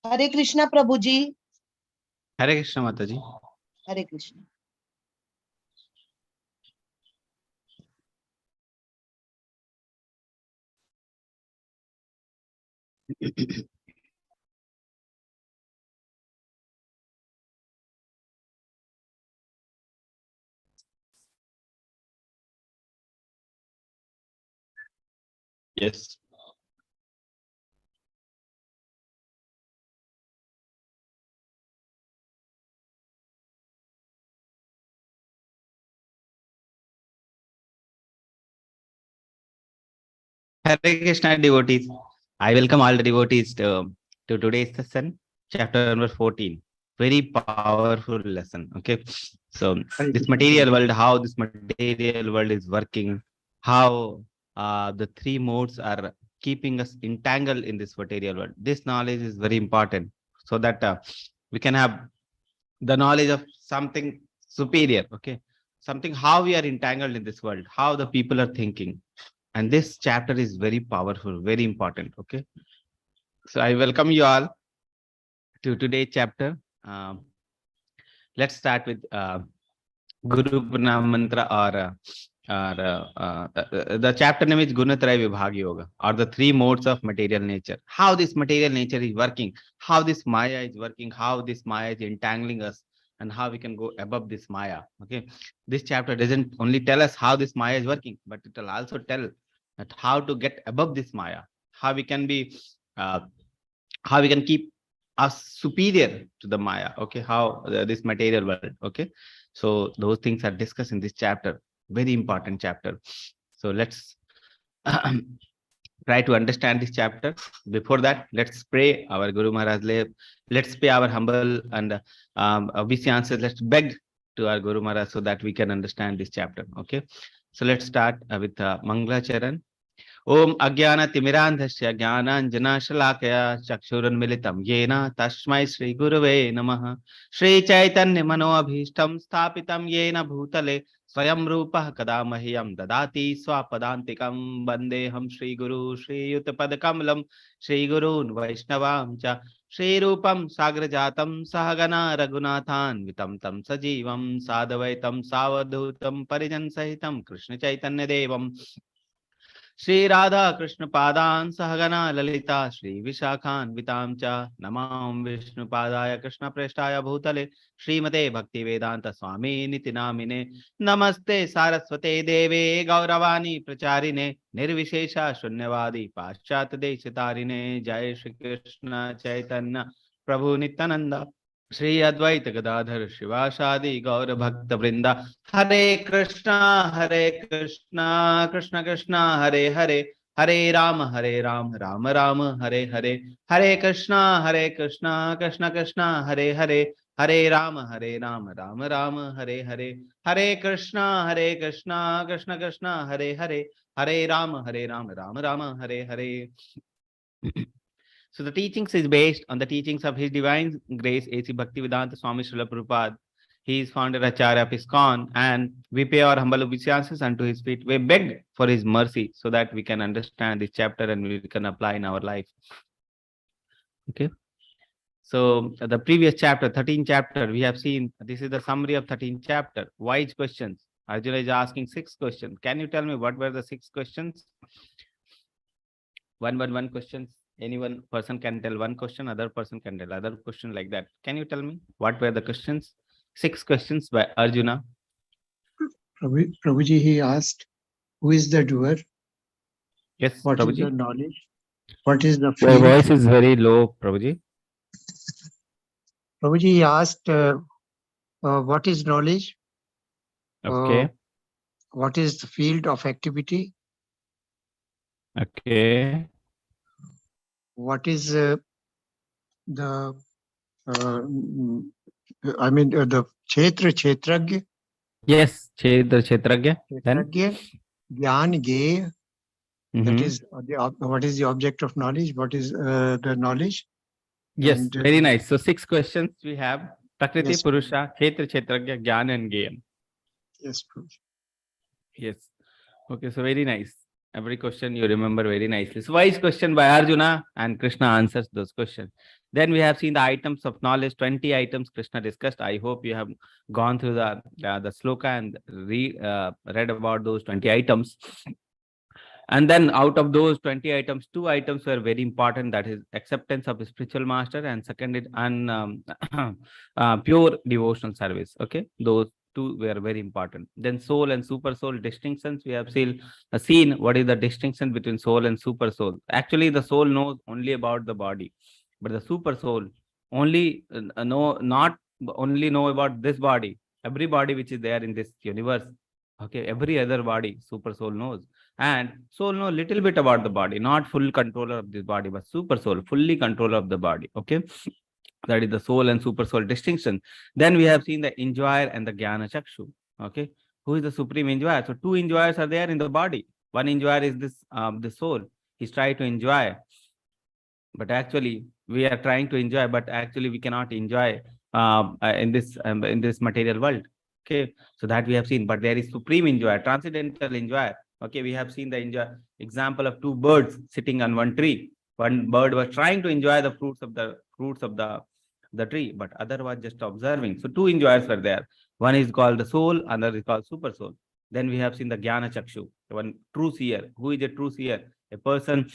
Hare Krishna, Prabhuji. Hare Krishna, Mataji. Hare Krishna. Yes. Hare Krishna, devotees. I welcome all the devotees to today's session, chapter number 14. Very powerful lesson. Okay. So, this material world, how this material world is working, how the three modes are keeping us entangled in this material world. This knowledge is very important so that we can have the knowledge of something superior. Okay. Something how we are entangled in this world, how the people are thinking, and this chapter is very powerful, very important. Okay, so I welcome you all to today's chapter. Let's start with Guru Pranam Mantra, or the chapter name is Gunatraya Vibhag Yoga, or the three modes of material nature. How this material nature is working, how this Maya is working, how this Maya is entangling us, and how we can go above this Maya. Okay, this chapter doesn't only tell us how this Maya is working, but it will also tell that how to get above this Maya, how we can be, how we can keep us superior to the Maya. Okay, how this material world. Okay, so those things are discussed in this chapter. Very important chapter. So let's try to understand this chapter. Before that, let's pray our Guru Maharaj. Let's pay our humble and obeisances. Let's beg to our Guru Maharaj so that we can understand this chapter. Okay, so let's start with Mangla Charan. ओम अज्ञानतिमिरान्धस्य ज्ञानाञ्जनशलाकया चक्षुरुन्मिलितं येन तस्मै श्रीगुरवे नमः। श्रीचैतन्यमनोभीष्टं स्थापितं येन भूतले स्वयं रूपः कदा मह्यं ददाति स्वपदान्तिकं। वन्देऽहं श्रीगुरु श्रीयुतपदकमलं श्रीगुरून् वैष्णवां च श्रीरूपं साग्रजातं सहगना रघुनाथान्वितं तं सजीवं साद्वैतं सावधूतं परिजनसहितं कृष्णचैतन्यदेवं श्री राधा कृष्ण पादान सहगना ललिता श्री विशाखान्वितां च नमां विष्णुपादाय कृष्ण प्रेष्ठाय भूतले श्रीमते भक्ति वेदांत स्वामी निति नामिने। नमस्ते सारस्वते देवे गौरवाणी प्रचारिणे निर्विशेष शून्यवादी पाश्चात्य देशतारिणे। जय श्री कृष्ण चैतन्य प्रभु नित्यानंद श्री अद्वैत गदाधर शिवासादि गौर भक्त वृंदा। हरे कृष्णा कृष्ण कृष्ण हरे हरे, हरे राम राम राम हरे हरे। हरे कृष्णा कृष्ण कृष्ण हरे हरे, हरे राम राम राम हरे हरे। हरे कृष्णा कृष्ण कृष्ण हरे हरे, हरे Ram Ram Ram Hare Hare. So the teachings is based on the teachings of His Divine Grace A.C. Bhaktivedanta Swami Srila Prabhupada. He is founder Acharya of ISKCON, and we pay our humble obeisances unto his feet. We beg for his mercy so that we can understand this chapter and we can apply in our life. Okay. So the previous chapter, 13th chapter, we have seen this is the summary of 13th chapter. Wise questions. Arjuna is asking 6 questions. Can you tell me what were the 6 questions? One questions. Any one person can tell one question, other person can tell other question, like that. Can you tell me what were the questions? 6 questions by Arjuna. Prabhuji, he asked, who is the doer? Yes, what Prabhuji. Is the knowledge? What is the Your field? voice is very low, Prabhuji. Prabhuji, he asked, what is knowledge? Okay. What is the field of activity? Okay. What is the the Kshetragya? Yes, Kshetragya. Then Gyan, Gay. That is what is the object of knowledge? What is the knowledge? Yes, and, very nice. So 6 questions we have: Prakriti, yes, Purusha, Kshetragya, Gyan, and Gyan. Yes, Prabhuji. Yes. Okay, so very nice. Every question you remember very nicely. So wise question by Arjuna, and Krishna answers those questions. Then we have seen the items of knowledge, 20 items Krishna discussed. I hope you have gone through the sloka and read about those 20 items. And then out of those 20 items, 2 items were very important. That is acceptance of a spiritual master, and second is pure devotional service. Okay, those 2 were very important. Then soul and super soul distinctions. We have seen what is the distinction between soul and super soul. Actually, the soul knows only about the body, but the super soul only not only know about this body, every body which is there in this universe. Okay, every other body, super soul knows. And soul know little bit about the body, not full controller of this body, but super soul, fully controller of the body. Okay, that is the soul and super soul distinction. Then we have seen the enjoyer and the jnana chakshu. Okay, who is the supreme enjoyer? So 2 enjoyers are there in the body. One enjoyer is this the soul. He's trying to enjoy, but actually we are trying to enjoy, but actually we cannot enjoy in this material world. Okay, so that we have seen. But there is supreme enjoyer, transcendental enjoyer. Okay, we have seen the example of 2 birds sitting on one tree. One bird was trying to enjoy the fruits of the tree, but other was just observing. So 2 enjoyers were there. One is called the soul, another is called super soul. Then we have seen the jnana chakshu, one true seer. Who is a true seer? A person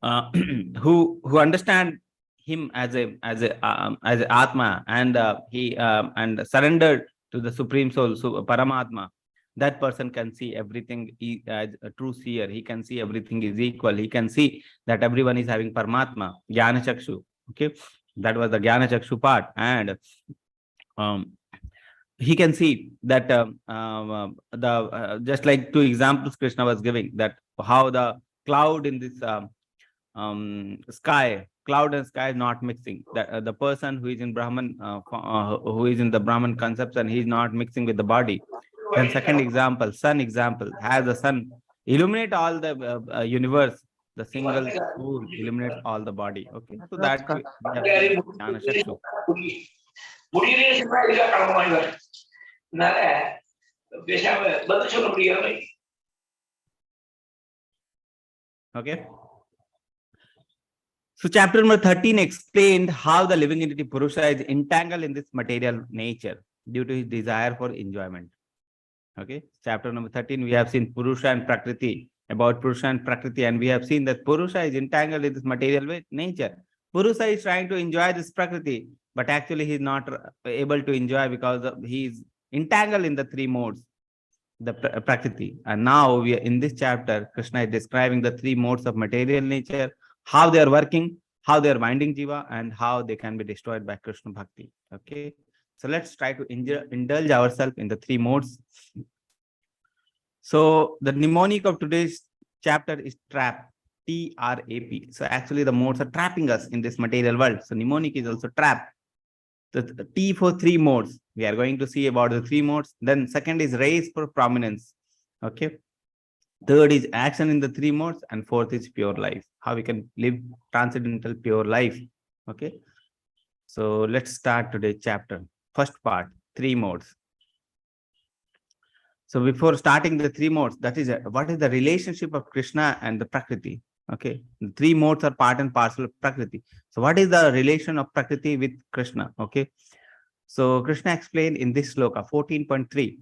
who understand him as a atma, and he and surrendered to the supreme soul, so Paramatma. That person can see everything as a true seer. He can see everything is equal. He can see that everyone is having Paramatma, Jnana Chakshu. Okay, that was the Jnana Chakshu part. And he can see that just like 2 examples Krishna was giving, that how the cloud in this sky, cloud and sky is not mixing. That the person who is in Brahman, who is in the Brahman conception, he is not mixing with the body. Then second example, sun example, has the sun illuminate all the universe. The single soul illuminates all the body. Okay, so that we have Jnana Chakshu. Okay. So chapter number 13 explained how the living entity Purusha is entangled in this material nature due to his desire for enjoyment. Okay, chapter number 13, we have seen Purusha and Prakriti, about Purusha and Prakriti, and we have seen that Purusha is entangled in this material nature. Purusha is trying to enjoy this Prakriti, but actually he is not able to enjoy because he is entangled in the 3 modes, the Prakriti. And now we are in this chapter, Krishna is describing the 3 modes of material nature, how they are working, how they are binding Jiva, and how they can be destroyed by Krishna Bhakti. Okay, so let's try to indulge ourselves in the 3 modes. So the mnemonic of today's chapter is trap, T-R-A-P. So actually the modes are trapping us in this material world. So mnemonic is also trap. The T for 3 modes. We are going to see about the 3 modes. Then second is race for prominence. Okay. Third is action in the 3 modes, and fourth is pure life. How we can live transcendental pure life. Okay. So let's start today's chapter. First part, 3 modes. So before starting the 3 modes, that is what is the relationship of Krishna and the Prakriti? Okay, the 3 modes are part and parcel of Prakriti. So what is the relation of Prakriti with Krishna? Okay, so Krishna explained in this sloka 14.3.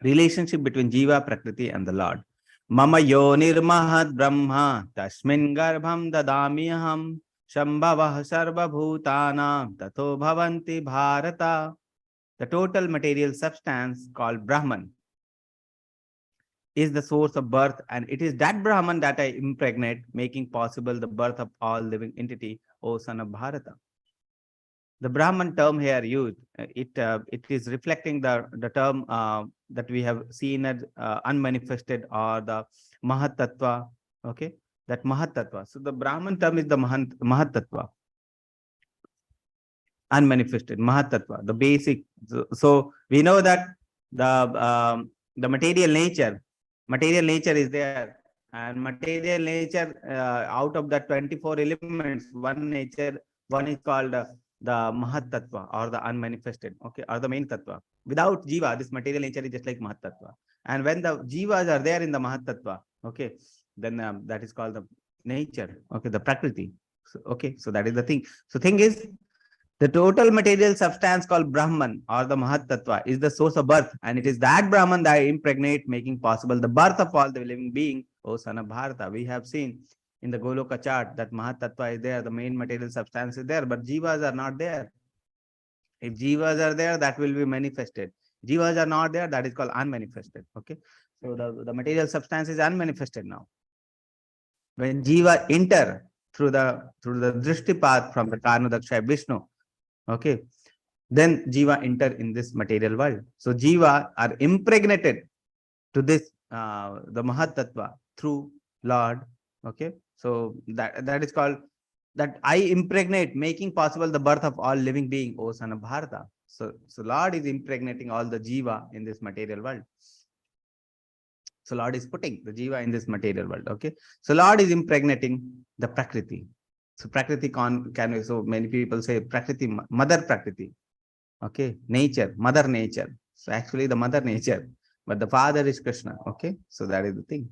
Relationship between Jiva, Prakriti, and the Lord. Mama yonir mahad brahma tasmin garbham dadamiham shambhavah sarva bhutanam tato bhavanti bharata. The total material substance called Brahman is the source of birth, and it is that Brahman that I impregnate, making possible the birth of all living entity, O son of Bharata. The Brahman term here used, it is reflecting the term that we have seen as unmanifested, or the Mahat Tattva. Okay, that Mahat Tattva. So the Brahman term is the Mahat Tattva. Unmanifested, Mahat Tattva, the basic. So we know that the material nature is there, and material nature, out of the 24 elements, one is called the Mahat Tattva or the unmanifested, okay, or the main Tattva. Without Jiva, this material nature is just like Mahat Tattva. And when the Jivas are there in the Mahat Tattva, okay, then that is called the nature, okay, the Prakriti. So, okay, so that is the thing. So thing is, the total material substance called Brahman or the Mahat Tattva is the source of birth, and it is that Brahman that impregnate, making possible the birth of all the living being, O son of Bharata. We have seen in the Goloka chart that Mahat Tattva is there, the main material substance is there, but Jivas are not there. If Jivas are there, that will be manifested. Jivas are not there, that is called unmanifested. Okay, so the material substance is unmanifested now. When Jiva enter through the Drishti path from the Karnadaksha Vishnu, okay, then Jiva enter in this material world. So Jiva are impregnated to this the Mahat Tattva through Lord. Okay, so that is called that I impregnate, making possible the birth of all living being, O son of Bharata. So Lord is impregnating all the Jiva in this material world. So Lord is putting the Jiva in this material world. Okay, so Lord is impregnating the Prakriti. So Prakriti can so many people say Prakriti, Mother Prakriti. Okay, nature, Mother Nature. So actually the Mother Nature, but the Father is Krishna. Okay, so that is the thing.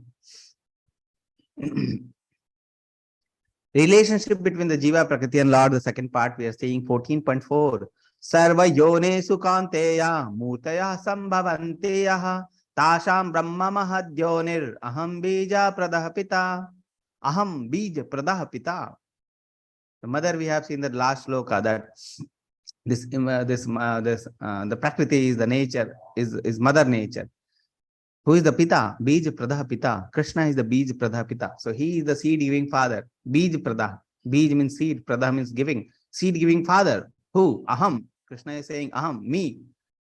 Relationship between the Jiva, Prakriti and Lord, the second part, we are saying 14.4. Sarva yone sukanteya murtaya sambhavanteya tasham brahma mahadyonir aham bija pradah pita. Aham bija pradah pita. The mother, we have seen the last sloka that the Prakriti is the nature, is Mother Nature. Who is the Pita? Bij Pradha Pita. Krishna is the Bij Pradha Pita. So he is the seed giving father. Bij Pradha. Bij means seed. Pradha means giving. Seed giving father. Who? Aham. Krishna is saying Aham, me.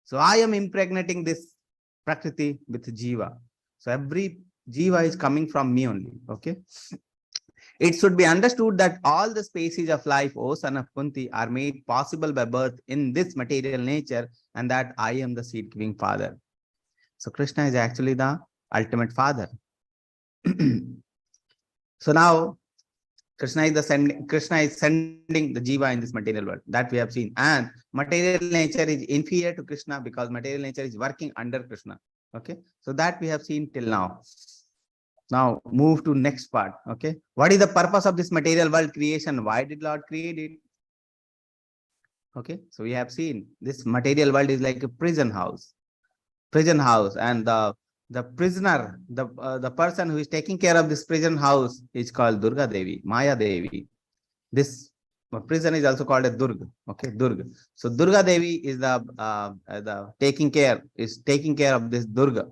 So I am impregnating this Prakriti with Jiva. So every Jiva is coming from me only. Okay. It should be understood that all the species of life, O son of Kunti, are made possible by birth in this material nature, and that I am the seed giving father. So Krishna is actually the ultimate father. So now Krishna is sending the Jiva in this material world, that we have seen. And material nature is inferior to Krishna because material nature is working under Krishna. Okay, so that we have seen till now. Now move to next part. Okay, what is the purpose of this material world creation? Why did Lord create it? Okay, so we have seen this material world is like a prison house, and the prisoner, the person who is taking care of this prison house is called Durga Devi, Maya Devi. This prison is also called a Durga. Okay, Durga. So Durga Devi is the taking care of this Durga,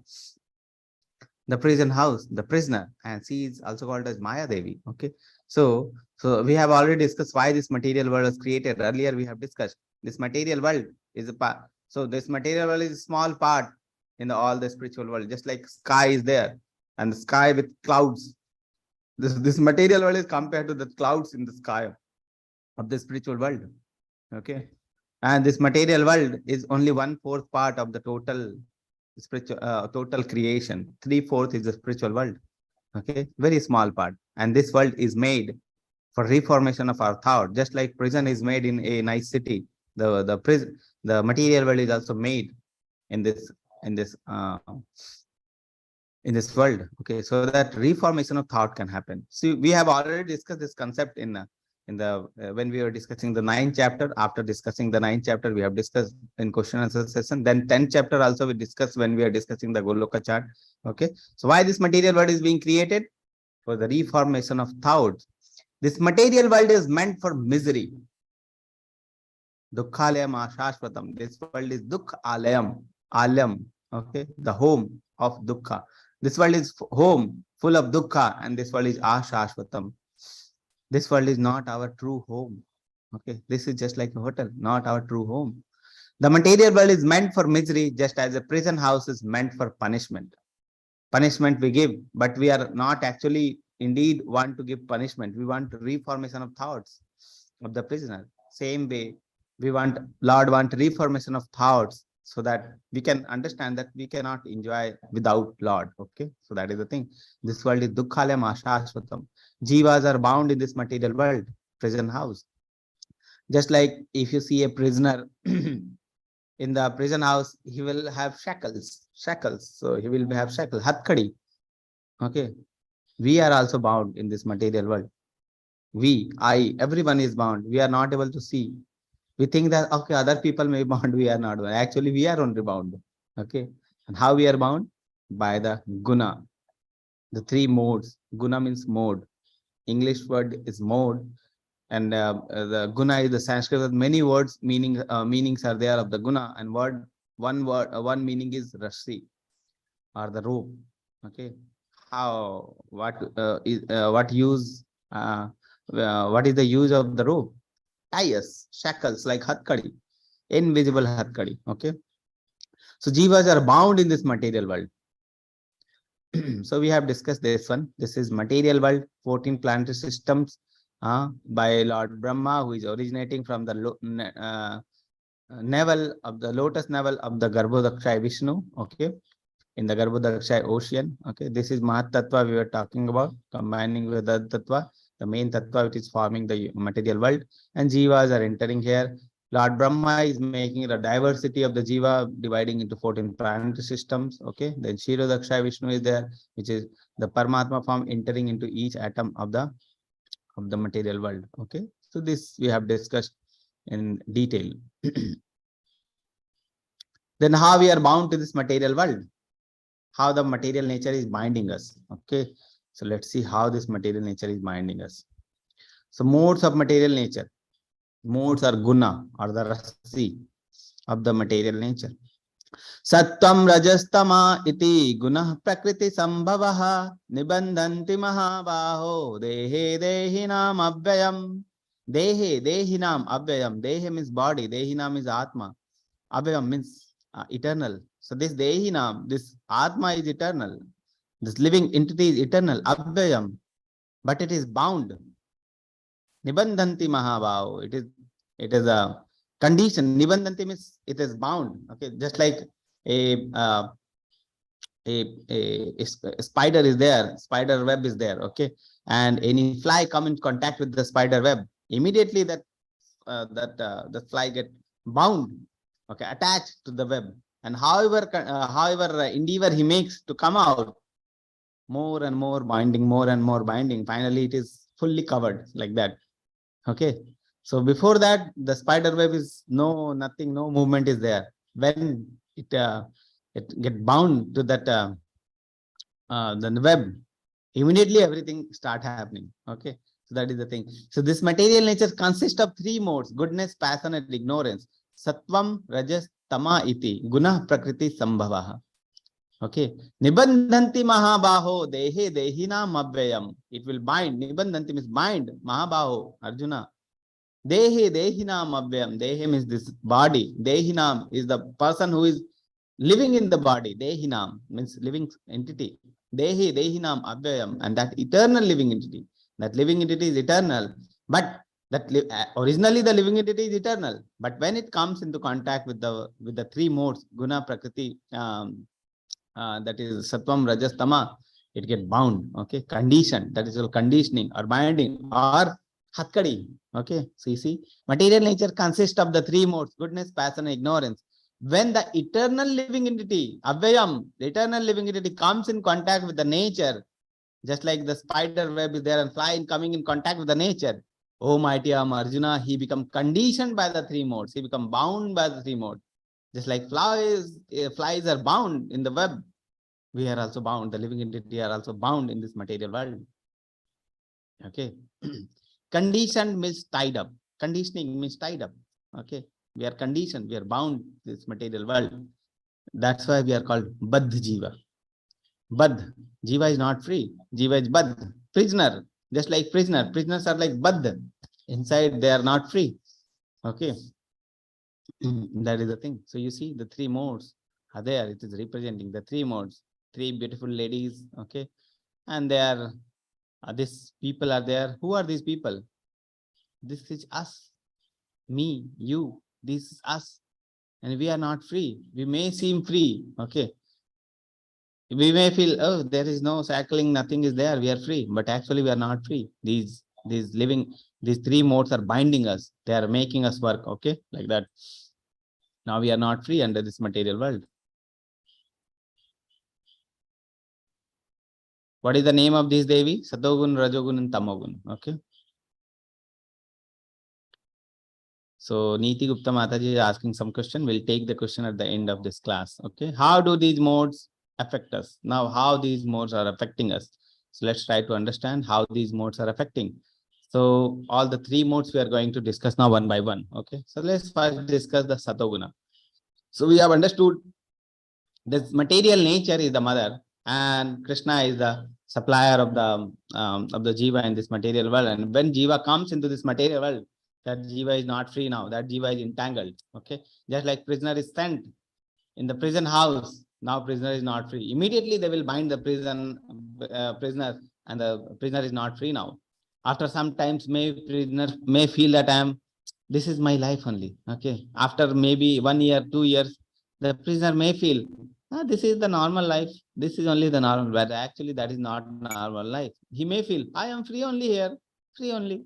the prison house, the prisoner, and she is also called as Maya Devi. Okay, so we have already discussed why this material world was created. Earlier we have discussed this material world is a part. So this material world is a small part in all the spiritual world, just like sky is there, and the sky with clouds. This material world is compared to the clouds in the sky of the spiritual world. Okay, and this material world is only 1/4 part of the total spiritual total creation. 3/4 is the spiritual world. Okay, very small part, and this world is made for reformation of our thought. Just like prison is made in a nice city, the material world is also made in this world. Okay, so that reformation of thought can happen. See, we have already discussed this concept when we were discussing the 9th chapter. After discussing the 9th chapter, we have discussed in question and answer session. Then 10th chapter also we discussed when we are discussing the Goloka chart. Okay, so why this material world is being created? For the reformation of thoughts. This material world is meant for misery. Dukkhalayam ashashvatam. This world is Dukkhalayam. Alayam. Okay, the home of dukkha. This world is home full of dukkha, and this world is ashashvatam. This world is not our true home. Okay, this is just like a hotel, not our true home. The material world is meant for misery, just as a prison house is meant for punishment. Punishment we give, but we are not actually indeed want to give punishment. We want reformation of thoughts of the prisoner. Same way, Lord want reformation of thoughts, so that we can understand that we cannot enjoy without Lord. Okay, so that is the thing. This world is dukkhalayam ashashvatam. Jivas are bound in this material world, prison house. Just like if you see a prisoner in the prison house, he will have shackles. So he will have shackles, hatkadi. Okay. We are also bound in this material world. Everyone is bound. We are not able to see. We think that, okay, other people may be bound, we are not bound. Actually, we are only bound. Okay. And how we are bound? By the guna, the three modes. Guna means mode. English word is mode. And the guna is the Sanskrit. Many words meanings are there of the guna, and one meaning is rasi, or the rope. Okay. What use what is the use of the rope? Ties, shackles like hatkadi, invisible hatkadi. Okay. So jivas are bound in this material world. So we have discussed this one. This is material world, 14 planetary systems by Lord Brahma, who is originating from the navel of the lotus navel of the Garbhodakshaya Vishnu. Okay. In the Garbhodakshaya ocean. Okay. This is Mahat Tattva we were talking about, combining with the Tattva, the main Tattva which is forming the material world. And jivas are entering here. Lord Brahma is making the diversity of the jiva, dividing into 14 planetary systems. Okay. Then Kshirodakshaya Vishnu is there, which is the Paramatma form entering into each atom of the material world. Okay. So this we have discussed in detail. Then how we are bound to this material world? How the material nature is binding us. Okay. So let's see how this material nature is binding us. So modes of material nature. Modes are guna, or the rasi of the material nature. Sattvam rajastama iti guna prakriti sambhavaha nibandhanti mahabaho dehe dehinam abhyam. Dehe dehinam abhyam. Dehe means body, dehinam is atma. Abhyam means eternal. So this dehinam, this atma is eternal. This living entity is eternal, abhyam, but it is bound. Nibandhanti mahabhav. It is a condition. Nibandhanti means it is bound. Okay, just like a spider is there, spider web is there. Okay, and any fly come in contact with the spider web, immediately that the fly get bound. Okay, attached to the web. And however endeavor he makes to come out, more and more binding. Finally, it is fully covered like that. Okay. So before that, the spider web is nothing, no movement is there. When it get bound to that the web, immediately everything start happening. Okay. So that is the thing. So this material nature consists of three modes: goodness, passion, and ignorance. Sattvam, rajas, tama iti guna prakriti sambhavaha. Okay. Nibandhanti mahabaho dehe dehinam abhyam. It will bind. Nibandhanti means bind. Mahabaho, Arjuna. Dehe dehinam abhyam. Dehe means this body. Dehinam is the person who is living in the body. Dehinam means living entity. Dehe dehinam abhyam. And that eternal living entity. That living entity is eternal. But that originally the living entity is eternal. But when it comes into contact with the three modes, guna, prakriti, that is sattvam, rajas, tama, it get bound. Okay, condition, that is all conditioning or binding or hatkadi. Okay, so you see, material nature consists of the three modes: goodness, passion, and ignorance. When the eternal living entity, avyam, the eternal living entity comes in contact with the nature, just like the spider web is there and fly coming in contact with the nature. Oh mighty Arjuna, he become conditioned by the three modes. He become bound by the three modes. Just like flies are bound in the web, we are also bound. The living entity are also bound in this material world. Okay. Conditioned means tied up. Conditioning means tied up. Okay. We are conditioned. We are bound this material world. That's why we are called Baddh Jiva. Baddh. Jiva is not free. Jiva is Baddh. Prisoner. Just like prisoner. Prisoners are like Baddh. Inside they are not free. Okay. That is the thing. So you see the three modes are there. It is representing the three modes. Three beautiful ladies. Okay. And they are these people are there. Who are these people? This is us. Me, you. This is us. And we are not free. We may seem free. Okay. We may feel, oh, there is no shackling, nothing is there. We are free. But actually we are not free. These These three modes are binding us. They are making us work. Okay, like that. Now we are not free under this material world. What is the name of this Devi? Satogun, Rajogun, and Tamogun. Okay. So Neeti Gupta Mataji is asking some question. We'll take the question at the end of this class. Okay. How do these modes affect us? Now, how these modes are affecting us? So let's try to understand how these modes are affecting. So all the three modes we are going to discuss now one by one. Okay. So let's first discuss the Satoguna. So we have understood this material nature is the mother, and Krishna is the supplier of the jiva in this material world. And when jiva comes into this material world, that jiva is not free now. That jiva is entangled. Okay, just like prisoner is sent in the prison house. Now prisoner is not free. Immediately they will bind the prisoner, and the prisoner is not free now. After some times, prisoner may feel that this is my life only. Okay, after maybe 1 year, 2 years, the prisoner may feel, this is the normal life. This is only the normal, but actually that is not normal life. He may feel, I am free only here, free only.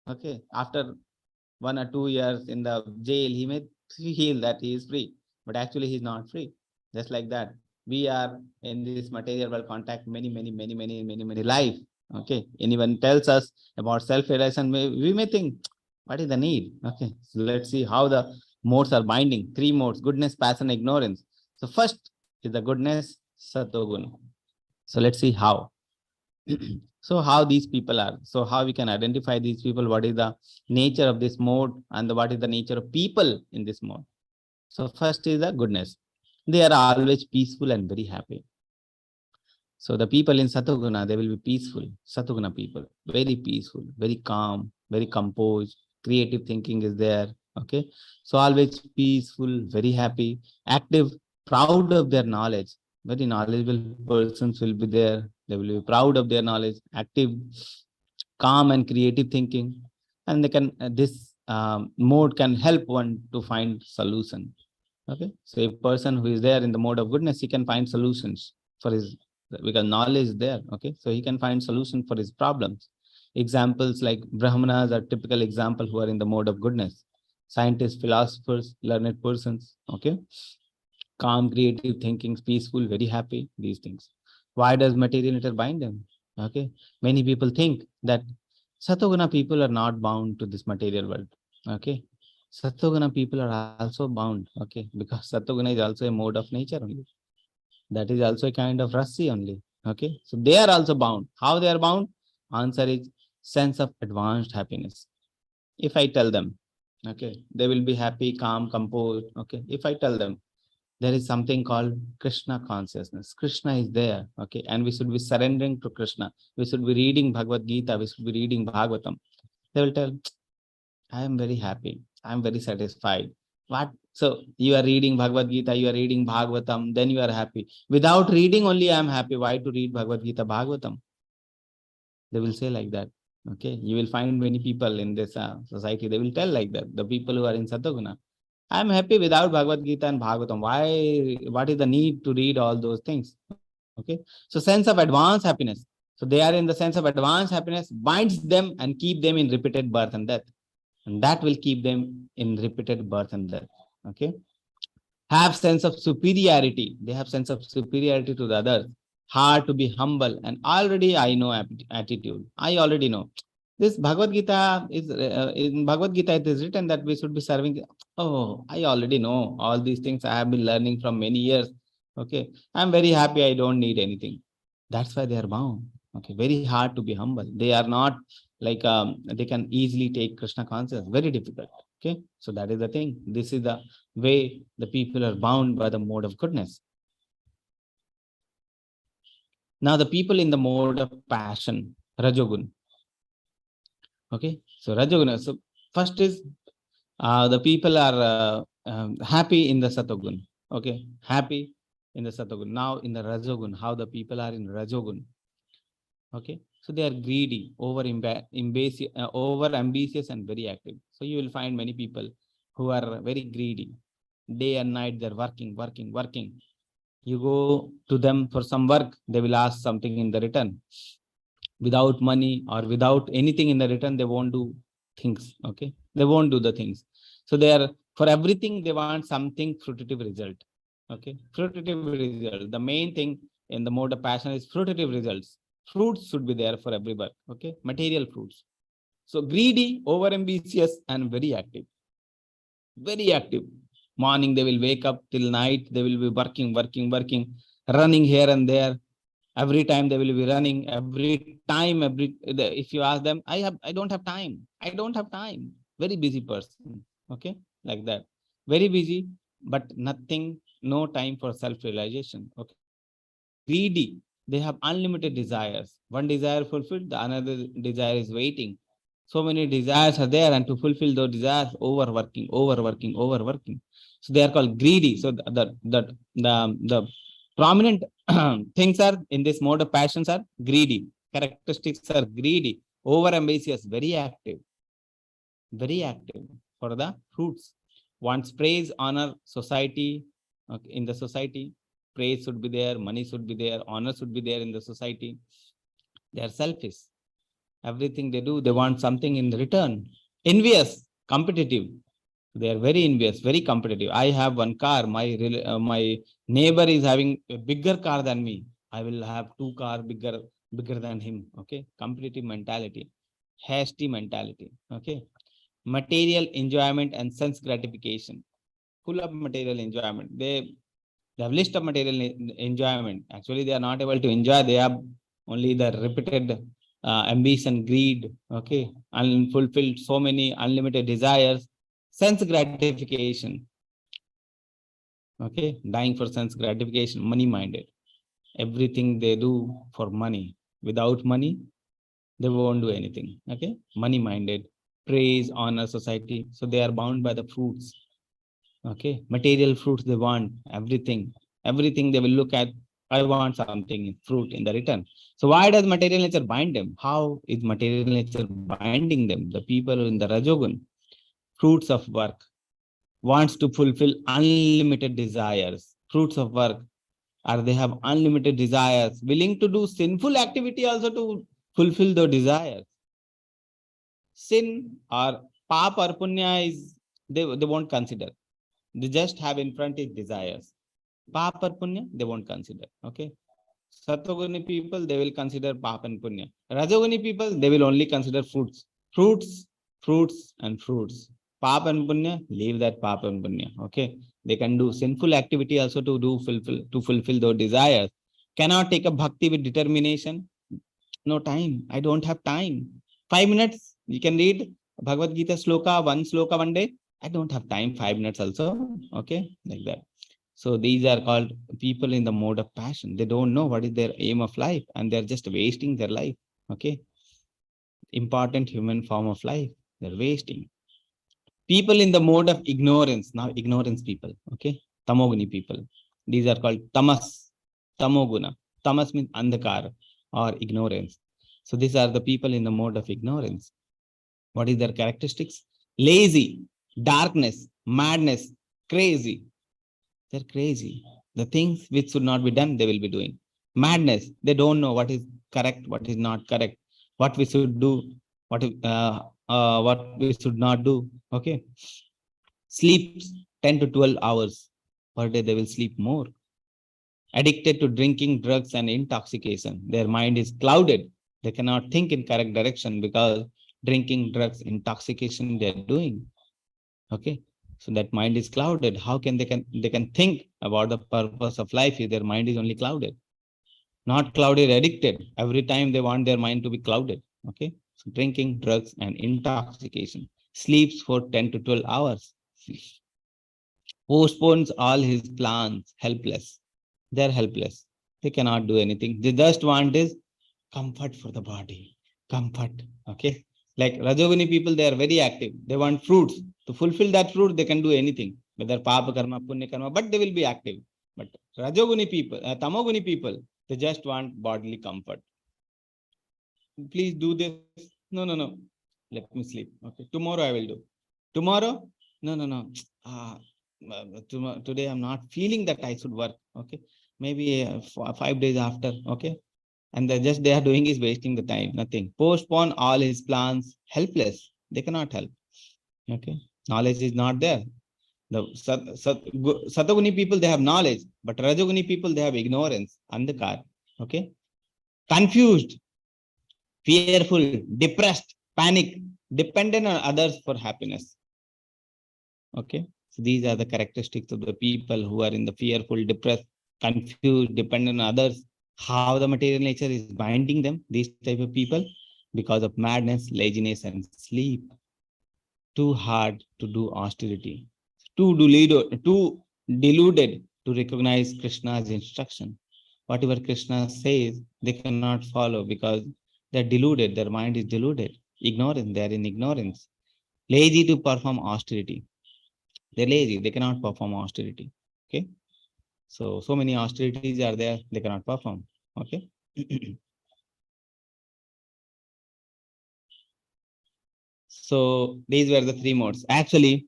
Okay, after 1 or 2 years in the jail, he may feel that he is free, but actually he is not free. Just like that, we are in this material world contact many life. Okay, anyone tells us about self-realization, we may think, what is the need? Okay, so let's see how the modes are binding. 3 modes: goodness, passion, ignorance. So first is the goodness, Satoguna. So let's see how. So how these people are. So how we can identify these people, what is the nature of this mode, and what is the nature of people in this mode. So first is the goodness. They are always peaceful and very happy. So the people in Satoguna, they will be peaceful. Satoguna people, very peaceful, very calm, very composed, creative thinking is there. Okay. So always peaceful, very happy, active, proud of their knowledge. Very knowledgeable persons will be there. They will be proud of their knowledge, active, calm and creative thinking. And they can, this mode can help one to find solution. Okay. So a person who is there in the mode of goodness, he can find solutions for his, because knowledge is there. Okay. So he can find solution for his problems. Examples like Brahmanas are typical example who are in the mode of goodness. Scientists, philosophers, learned persons. Okay. Calm, creative thinking, peaceful, very happy, these things. Why does material nature bind them? Okay. Many people think that Satoguna people are not bound to this material world. Okay. Satoguna people are also bound. Okay. Because Satoguna is also a mode of nature only. That is also a kind of rasi only. Okay. So they are also bound. How they are bound? Answer is sense of advanced happiness. If I tell them, okay, they will be happy, calm, composed. Okay. If I tell them, there is something called Krishna consciousness. Krishna is there. Okay. And we should be surrendering to Krishna. We should be reading Bhagavad Gita. We should be reading Bhagavatam. They will tell, I am very happy. I am very satisfied. What? So you are reading Bhagavad Gita, you are reading Bhagavatam, then you are happy. Without reading only I am happy. Why to read Bhagavad Gita, Bhagavatam? They will say like that. Okay. You will find many people in this society. They will tell like that. The people who are in Satoguna, I am happy without Bhagavad Gita and Bhagavatam. Why? What is the need to read all those things? Okay. So sense of advanced happiness. So they are in the sense of advanced happiness, binds them and keep them in repeated birth and death. And that will keep them in repeated birth and death. Okay. Have sense of superiority. They have sense of superiority to the others. Hard to be humble. And already I know attitude. I already know. This Bhagavad Gita is, in Bhagavad Gita it is written that we should be serving. Oh, I already know all these things. I have been learning from many years. Okay. I'm very happy. I don't need anything. That's why they are bound. Okay. Very hard to be humble. They are not like, they can easily take Krishna consciousness. Very difficult. Okay. So that is the thing. This is the way the people are bound by the mode of goodness. Now the people in the mode of passion, Rajogun. Okay. So Rajoguna. So first is the people are happy in the Satogun. Okay. Happy in the Satogun. Now in the Rajogun, how the people are in Rajogun. Okay. So they are greedy, over ambitious and very active. So you will find many people who are very greedy. Day and night they're working. You go to them for some work, they will ask something in the return. without money or without anything in the return, they won't do things. Okay, they won't do the things. So they are, for everything they want something fruitive result. Okay, fruitive result. The main thing in the mode of passion is fruitive results. Fruits should be there for every work. Okay, material fruits. So greedy, over ambitious, and very active. Very active. Morning they will wake up till night. They will be working, running here and there. Every time they will be running. Every time, if you ask them, I don't have time. I don't have time. Very busy person. Okay, like that. Very busy, but nothing. No time for self-realization. Okay. Greedy. They have unlimited desires. One desire fulfilled, the another desire is waiting. So many desires are there, and to fulfill those desires, overworking. So they are called greedy. So the prominent things are in this mode of passions are greedy. Characteristics are greedy, over ambitious, very active for the fruits. Wants praise, honor, society. Okay, in the society, praise should be there, money should be there, honor should be there in the society. They are selfish. Everything they do, they want something in return. Envious, competitive. They are very envious, very competitive. I have one car. My neighbor is having a bigger car than me. I will have two cars bigger than him. Okay, competitive mentality, hasty mentality. Okay, material enjoyment and sense gratification. Full of material enjoyment. They have list of material enjoyment. Actually, they are not able to enjoy. They have only the repeated ambition, greed. Okay, unfulfilled, so many unlimited desires, sense gratification. Okay, dying for sense gratification, money minded. Everything they do for money. Without money, they won't do anything. Okay, money minded, praise, honor, society. So they are bound by the fruits. Okay, material fruits they want, everything they will look at. I want something, fruit in the return. So why does material nature bind them? How is material nature binding them? The people in the Rajogun, fruits of work, wants to fulfill unlimited desires. Fruits of work are they have unlimited desires, willing to do sinful activity also to fulfill the desires. Sin or pap or punya is they won't consider. They just have in front is desires. Papa or punya, they won't consider. Okay. Satoguni people, they will consider papa and punya. Rajoguni people, they will only consider fruits. Fruits, and fruits. Papa and punya, leave that papa and punya. Okay. They can do sinful activity also to fulfill those desires. Cannot take a bhakti with determination. No time. I don't have time. 5 minutes, you can read Bhagavad Gita sloka, one sloka one day. I don't have time, 5 minutes also. Okay, like that. So these are called people in the mode of passion. They don't know what is their aim of life, and they're just wasting their life. Okay. Important human form of life. They're wasting. People in the mode of ignorance. Now, ignorance people. Okay. Tamoguni people. These are called tamas, tamoguna. Tamas means andhakar or ignorance. So these are the people in the mode of ignorance. What is their characteristics? Lazy, darkness, madness, crazy. They're crazy. The things which should not be done, they will be doing. Madness. They don't know what is correct, what is not correct, what we should do, what we should not do. Okay. Sleeps 10 to 12 hours per day. They will sleep more. Addicted to drinking, drugs, and intoxication. Their mind is clouded. They cannot think in correct direction because drinking, drugs, intoxication they are doing. Okay. So that mind is clouded. How can they can think about the purpose of life if their mind is only clouded? Not clouded, addicted. Every time they want their mind to be clouded. Okay. So drinking, drugs, and intoxication. Sleeps for 10 to 12 hours. Postpones all his plans. Helpless. They're helpless. They cannot do anything. They just want is comfort for the body. Comfort. Okay. Like Rajoguni people, they are very active. They want fruits. To fulfill that fruit, they can do anything, whether papa karma, punya karma, but they will be active. But Rajoguni people, Tamoguni people, they just want bodily comfort. Please do this. No. Let me sleep. Okay. Tomorrow I will do. Tomorrow? No. Today I'm not feeling that I should work. Okay. Maybe 5 days after. Okay. And they are doing is wasting the time, nothing. Postpone all his plans, helpless. They cannot help. Okay. Knowledge is not there. The Satoguni people, they have knowledge, but Rajoguni people, they have ignorance, andhakar. Okay. Confused, fearful, depressed, panic, dependent on others for happiness. Okay. So these are the characteristics of the people who are in the fearful, depressed, confused, dependent on others. How the material nature is binding them, these type of people, because of madness, laziness, and sleep. Too hard to do austerity. Too deluded to recognize Krishna's instruction. Whatever Krishna says, they cannot follow because they're deluded. Their mind is deluded. Ignorant. They are in ignorance. Lazy to perform austerity. They're lazy. They cannot perform austerity. Okay. So many austerities are there. They cannot perform. Okay. So these were the three modes. Actually,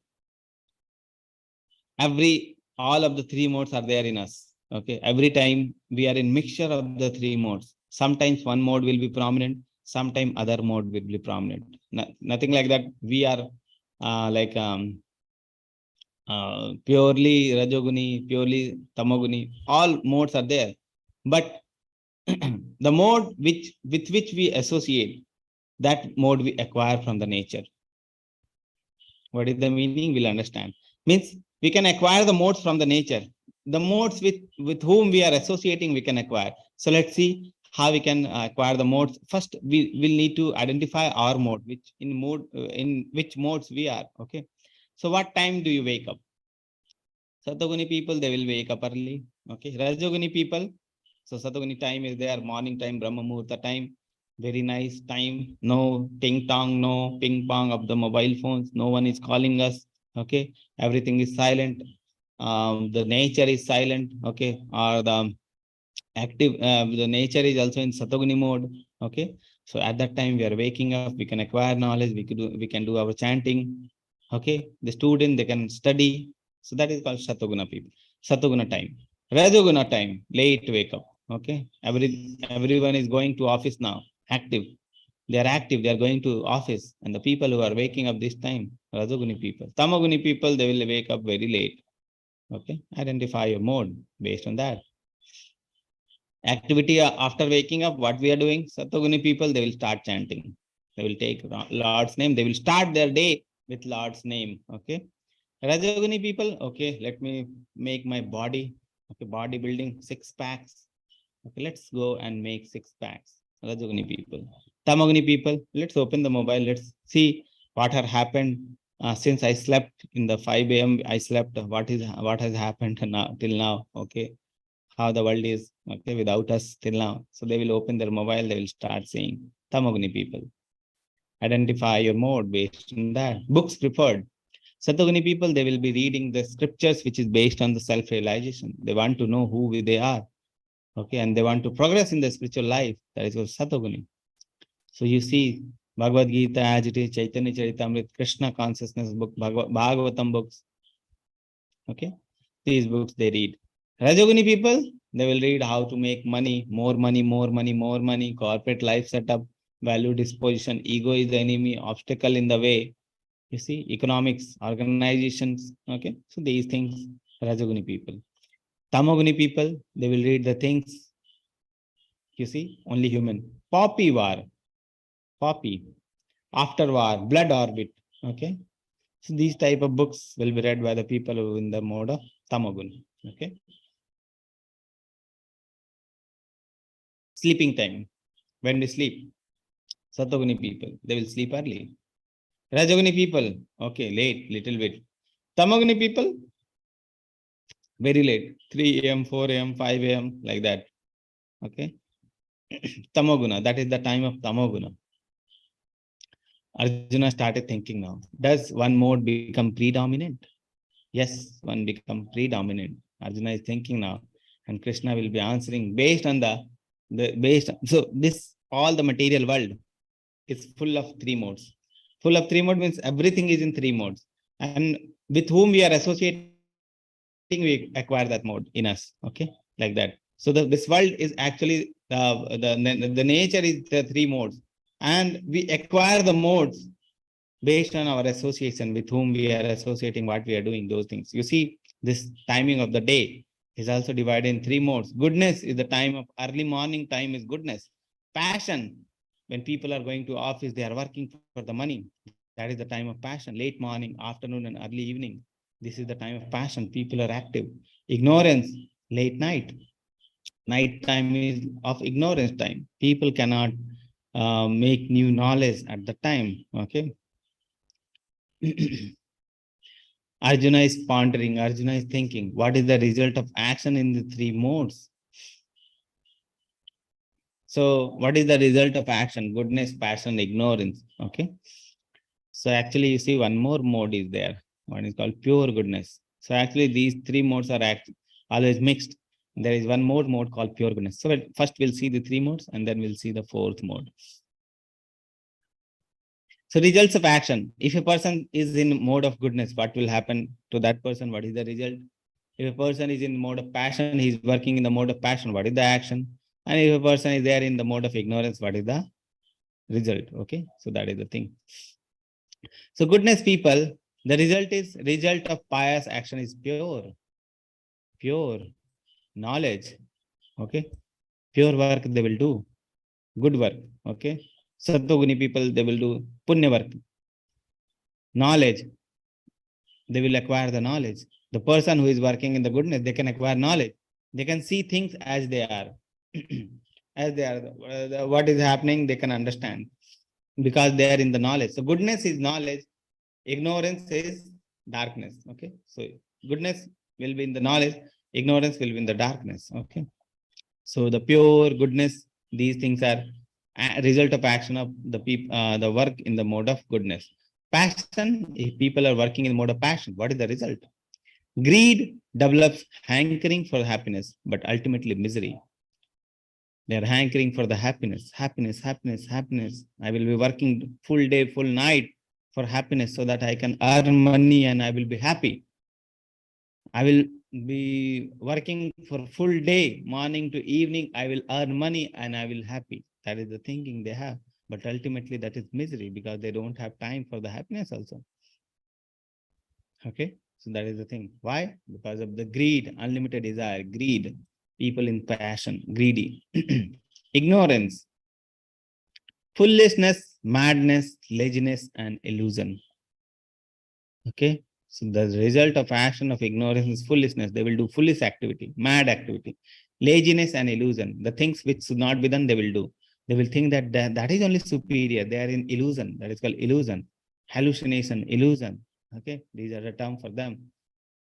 all of the three modes are there in us. Okay. Every time we are in mixture of the three modes. Sometimes one mode will be prominent. Sometimes other mode will be prominent. Nothing like that. We are purely Rajoguni, purely Tamoguni. All modes are there. But the mode with which we associate, that mode we acquire from the nature. What is the meaning? We'll understand. Means we can acquire the modes from the nature. The modes with whom we are associating, we can acquire. So let's see how we can acquire the modes. First, we will need to identify our mode, in which modes we are. Okay. So what time do you wake up? Satoguni people, they will wake up early. Okay. Rajoguni people, so Satoguni time is there, morning time, Brahma Muhurta time. Very nice time. No ting tong, no ping pong of the mobile phones. No one is calling us. Okay. Everything is silent. The nature is silent. Okay. Or the active, the nature is also in Satoguni mode. Okay. So at that time we are waking up, we can acquire knowledge, we can do our chanting. Okay. The student, they can study. So that is called Satoguna people. Satoguna time. Rajoguna time, late wake up. Okay. Everyone is going to office now. Active. They are active. They are going to office. And the people who are waking up this time, Rajoguni people. Tamoguni people, they will wake up very late. Okay. Identify your mode based on that. Activity after waking up, what we are doing? Satoguni people, they will start chanting. They will take Lord's name. They will start their day with Lord's name. Okay. Rajoguni people, okay, let me make my body. Okay, body building, 6 packs. Okay, let's go and make 6 packs. Rajoguni people. Tamoguni people, let's open the mobile. Let's see what has happened since I slept in the 5 a.m. I slept. What has happened now till now? Okay, how the world is, okay, without us till now. So they will open their mobile. They will start saying Tamoguni people. Identify your mode based on that. Books preferred. Satoguni people, they will be reading the scriptures which is based on the self-realization. They want to know who they are. Okay, and they want to progress in the spiritual life. That is what Satoguni. So you see Bhagavad Gita as it is, Chaitanya Charitamrita, Krishna consciousness book, Bhagavatam books. Okay, these books they read. Rajoguni people, they will read how to make money, more money, more money, more money, corporate life setup, value disposition, ego is the enemy, obstacle in the way. You see, economics, organizations. Okay, so these things, Rajoguni people. Tamoguni people, they will read the things. You see, only human. Poppy war, poppy. After war, blood orbit. Okay, so these type of books will be read by the people who are in the mode of Tamoguni. Okay. Sleeping time. When we sleep, Satoguni people, they will sleep early. Rajoguni people, okay, late, little bit. Tamoguni people, very late, 3 a.m., 4 a.m., 5 a.m., like that. Okay. Tamoguna, that is the time of Tamoguna. Arjuna started thinking now, does one mode become predominant? Yes, one become predominant. Arjuna is thinking now, and Krishna will be answering based on so this, all the material world is full of 3 modes. Full of 3 modes means everything is in 3 modes. And with whom we are associating, we acquire that mode in us. Okay, like that. So this world is actually the nature is the three modes, and we acquire the modes based on our association with whom we are associating, what we are doing, those things. You see, this timing of the day is also divided in three modes. Goodness is the time of early morning time is goodness. Passion, when people are going to office, they are working for the money. That is the time of passion. Late morning, afternoon, and early evening. This is the time of passion. People are active. Ignorance, late night. Night time is of ignorance time. People cannot make new knowledge at the time. Okay. Arjuna is pondering, Arjuna is thinking. What is the result of action in the three modes? So, what is the result of action? Goodness, passion, ignorance. Okay. So, actually, you see, one more mode is there. One is called pure goodness. So, actually, these three modes are always mixed. There is one more mode called pure goodness. So, first we'll see the three modes and then we'll see the fourth mode. So results of action. If a person is in mode of goodness, what will happen to that person? What is the result? If a person is in mode of passion, he is working in the mode of passion. What is the action? And if a person is there in the mode of ignorance, what is the result? Okay, so that is the thing. So goodness people, the result of pious action is pure knowledge. Okay, pure work they will do, good work. Okay. Sattoguni people, they will do punya work. Knowledge, they will acquire the knowledge. The person who is working in the goodness, they can acquire knowledge. They can see things as they are. As they are. What is happening, they can understand. Because they are in the knowledge. So goodness is knowledge. Ignorance is darkness. Okay. So goodness will be in the knowledge. Ignorance will be in the darkness. Okay. So the pure goodness, these things are a result of action of the people, the work in the mode of goodness. Passion, if people are working in the mode of passion, what is the result? Greed develops hankering for happiness, but ultimately misery. They are hankering for the happiness. I will be working full day, full night for happiness so that I can earn money and I will be happy. I will be working for full day, morning to evening. I will earn money and I will be happy. That is the thinking they have. But ultimately that is misery because they don't have time for the happiness also. Okay. So that is the thing. Why? Because of the greed, unlimited desire, greed, people in passion, greedy, ignorance, foolishness, madness, laziness, and illusion. Okay. So the result of action of ignorance is foolishness. They will do foolish activity, mad activity, laziness and illusion. The things which should not be done, they will do. They will think that that is only superior. They are in illusion. That is called illusion, hallucination, illusion. Okay, these are the terms for them.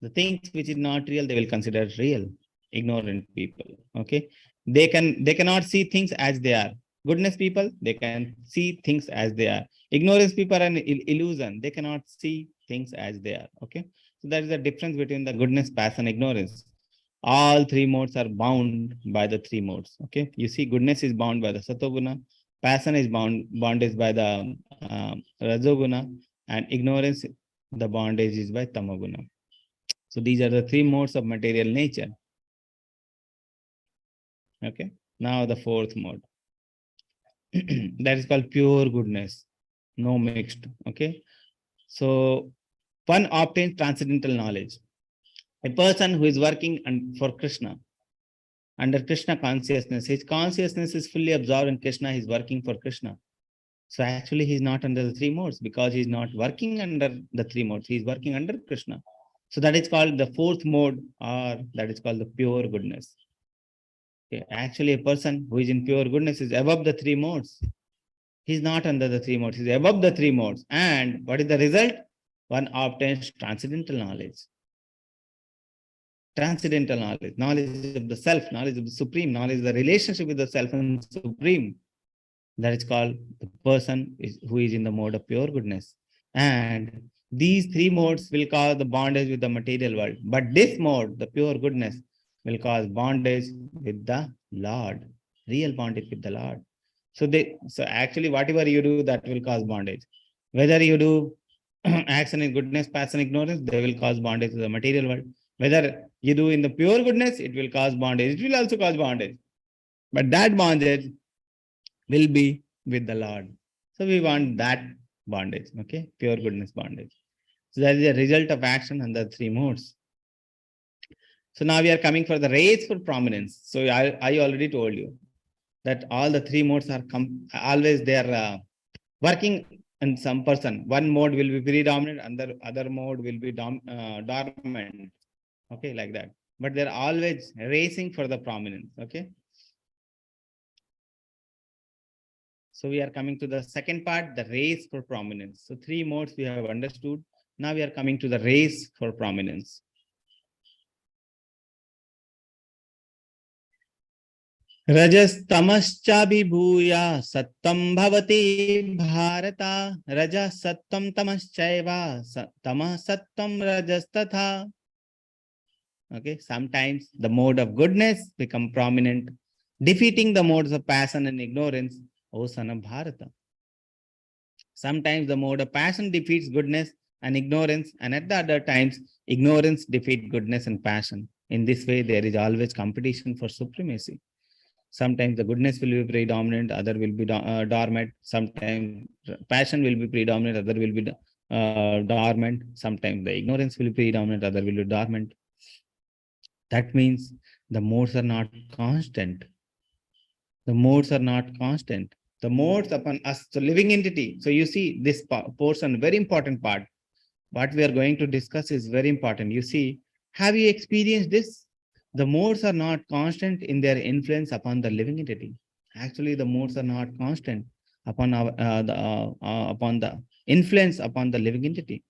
The things which is not real, they will consider real. Ignorant people. Okay, they cannot see things as they are. Goodness people, they can see things as they are. Ignorance people are an illusion. They cannot see things as they are. Okay, so that is the difference between the goodness, passion, ignorance. All three modes are bound by the three modes. Okay, you see, goodness is bound by the satoguna, passion is bondage by the rajoguna, and ignorance, the bondage is by tamoguna. So these are the three modes of material nature. Okay, now the fourth mode. That is called pure goodness, no mixed. Okay, so one obtains transcendental knowledge. A person who is working for Krishna, under Krishna consciousness, his consciousness is fully absorbed in Krishna, he is working for Krishna. So actually he is not under the three modes because he is not working under the three modes, he is working under Krishna. So that is called the fourth mode, or that is called the pure goodness. Okay. Actually, a person who is in pure goodness is above the three modes. He is not under the three modes, he is above the three modes. And what is the result? One obtains transcendental knowledge. Transcendental knowledge, knowledge of the self, knowledge of the supreme, knowledge of the relationship with the self and supreme. That is called the person who is in the mode of pure goodness. And these three modes will cause the bondage with the material world. But this mode, the pure goodness, will cause bondage with the Lord, real bondage with the Lord. So actually, whatever you do, that will cause bondage. Whether you do action in goodness, passion, ignorance, they will cause bondage to the material world. Whether you do in the pure goodness, it will cause bondage. It will also cause bondage. But that bondage will be with the Lord. So we want that bondage, okay? Pure goodness bondage. So that is a result of action under three modes. So now we are coming for the race for prominence. So I already told you that all the three modes are always they are working in some person. One mode will be predominant, and other mode will be dormant. Okay, like that. But they're always racing for the prominence. Okay. So we are coming to the second part, the race for prominence. So three modes we have understood. Now we are coming to the race for prominence. Rajas tamascha vibhuya sattam bhavati bharata raja sattam tamaschaiva tama sattam rajas tatha. Okay, sometimes the mode of goodness become prominent, defeating the modes of passion and ignorance, O son of Bharata. Sometimes the mode of passion defeats goodness and ignorance, and at the other times, ignorance defeats goodness and passion. In this way, there is always competition for supremacy. Sometimes the goodness will be predominant, other will be dormant. Sometimes passion will be predominant, other will be dormant. Sometimes the ignorance will be predominant, other will be dormant. That means the modes are not constant. The modes are not constant. The modes upon us, so living entity. So you see this portion, very important part. What we are going to discuss is very important. You see, have you experienced this? The modes are not constant in their influence upon the living entity. Actually, the modes are not constant upon upon the influence upon the living entity.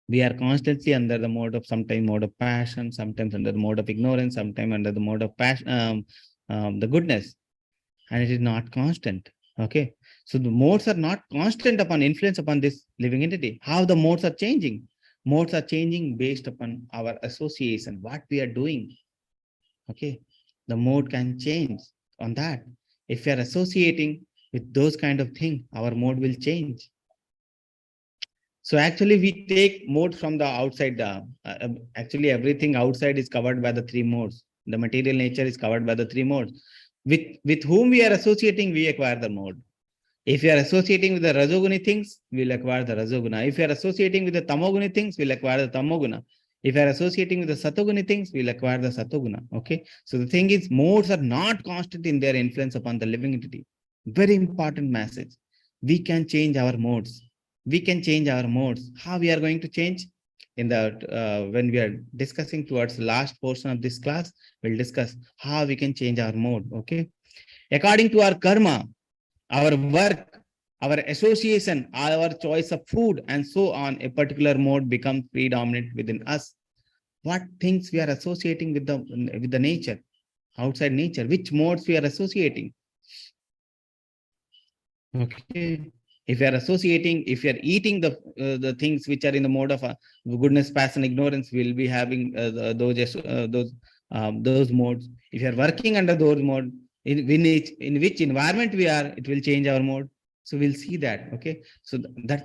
We are constantly under the mode of sometimes mode of passion, sometimes under the mode of ignorance, sometimes under the mode of passion, the goodness, and it is not constant. Okay, so the modes are not constant upon influence upon this living entity. How the modes are changing? Modes are changing based upon our association, what we are doing. Okay, the mode can change on that. If we are associating with those kind of things, our mode will change. So actually, we take modes from the outside. Actually, everything outside is covered by the three modes. The material nature is covered by the three modes. With whom we are associating, we acquire the mode. If you are associating with the Rajoguni things, we'll acquire the Rajoguna. If you are associating with the Tamoguni things, we'll acquire the Tamoguna. If you are associating with the Satoguni things, we'll acquire the Satoguna. Okay. So the thing is, modes are not constant in their influence upon the living entity. Very important message. We can change our modes. We can change our modes. How we are going to change? In the when we are discussing towards the last portion of this class, we'll discuss how we can change our mode. Okay. According to our karma, our work, our association, our choice of food, and so on, a particular mode becomes predominant within us. What things we are associating with the nature, outside nature, which modes we are associating. Okay. If you are associating, if you are eating the things which are in the mode of goodness, passion, ignorance, we will be having those modes. If you are working under those modes, in which environment we are, it will change our mode. So we'll see that. Okay. So this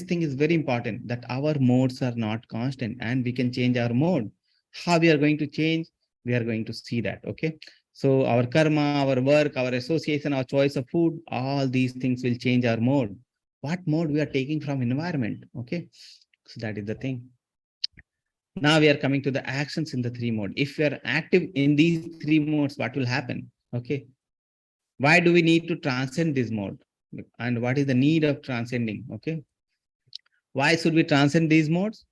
thing is very important, that our modes are not constant and we can change our mode. How we are going to change? We are going to see that. Okay. So our karma, our work, our association, our choice of food, all these things will change our mode. What mode we are taking from environment? Okay. So that is the thing. Now we are coming to the actions in the three modes. If we are active in these three modes, what will happen? Okay. Why do we need to transcend this mode? And what is the need of transcending? Okay. Why should we transcend these modes?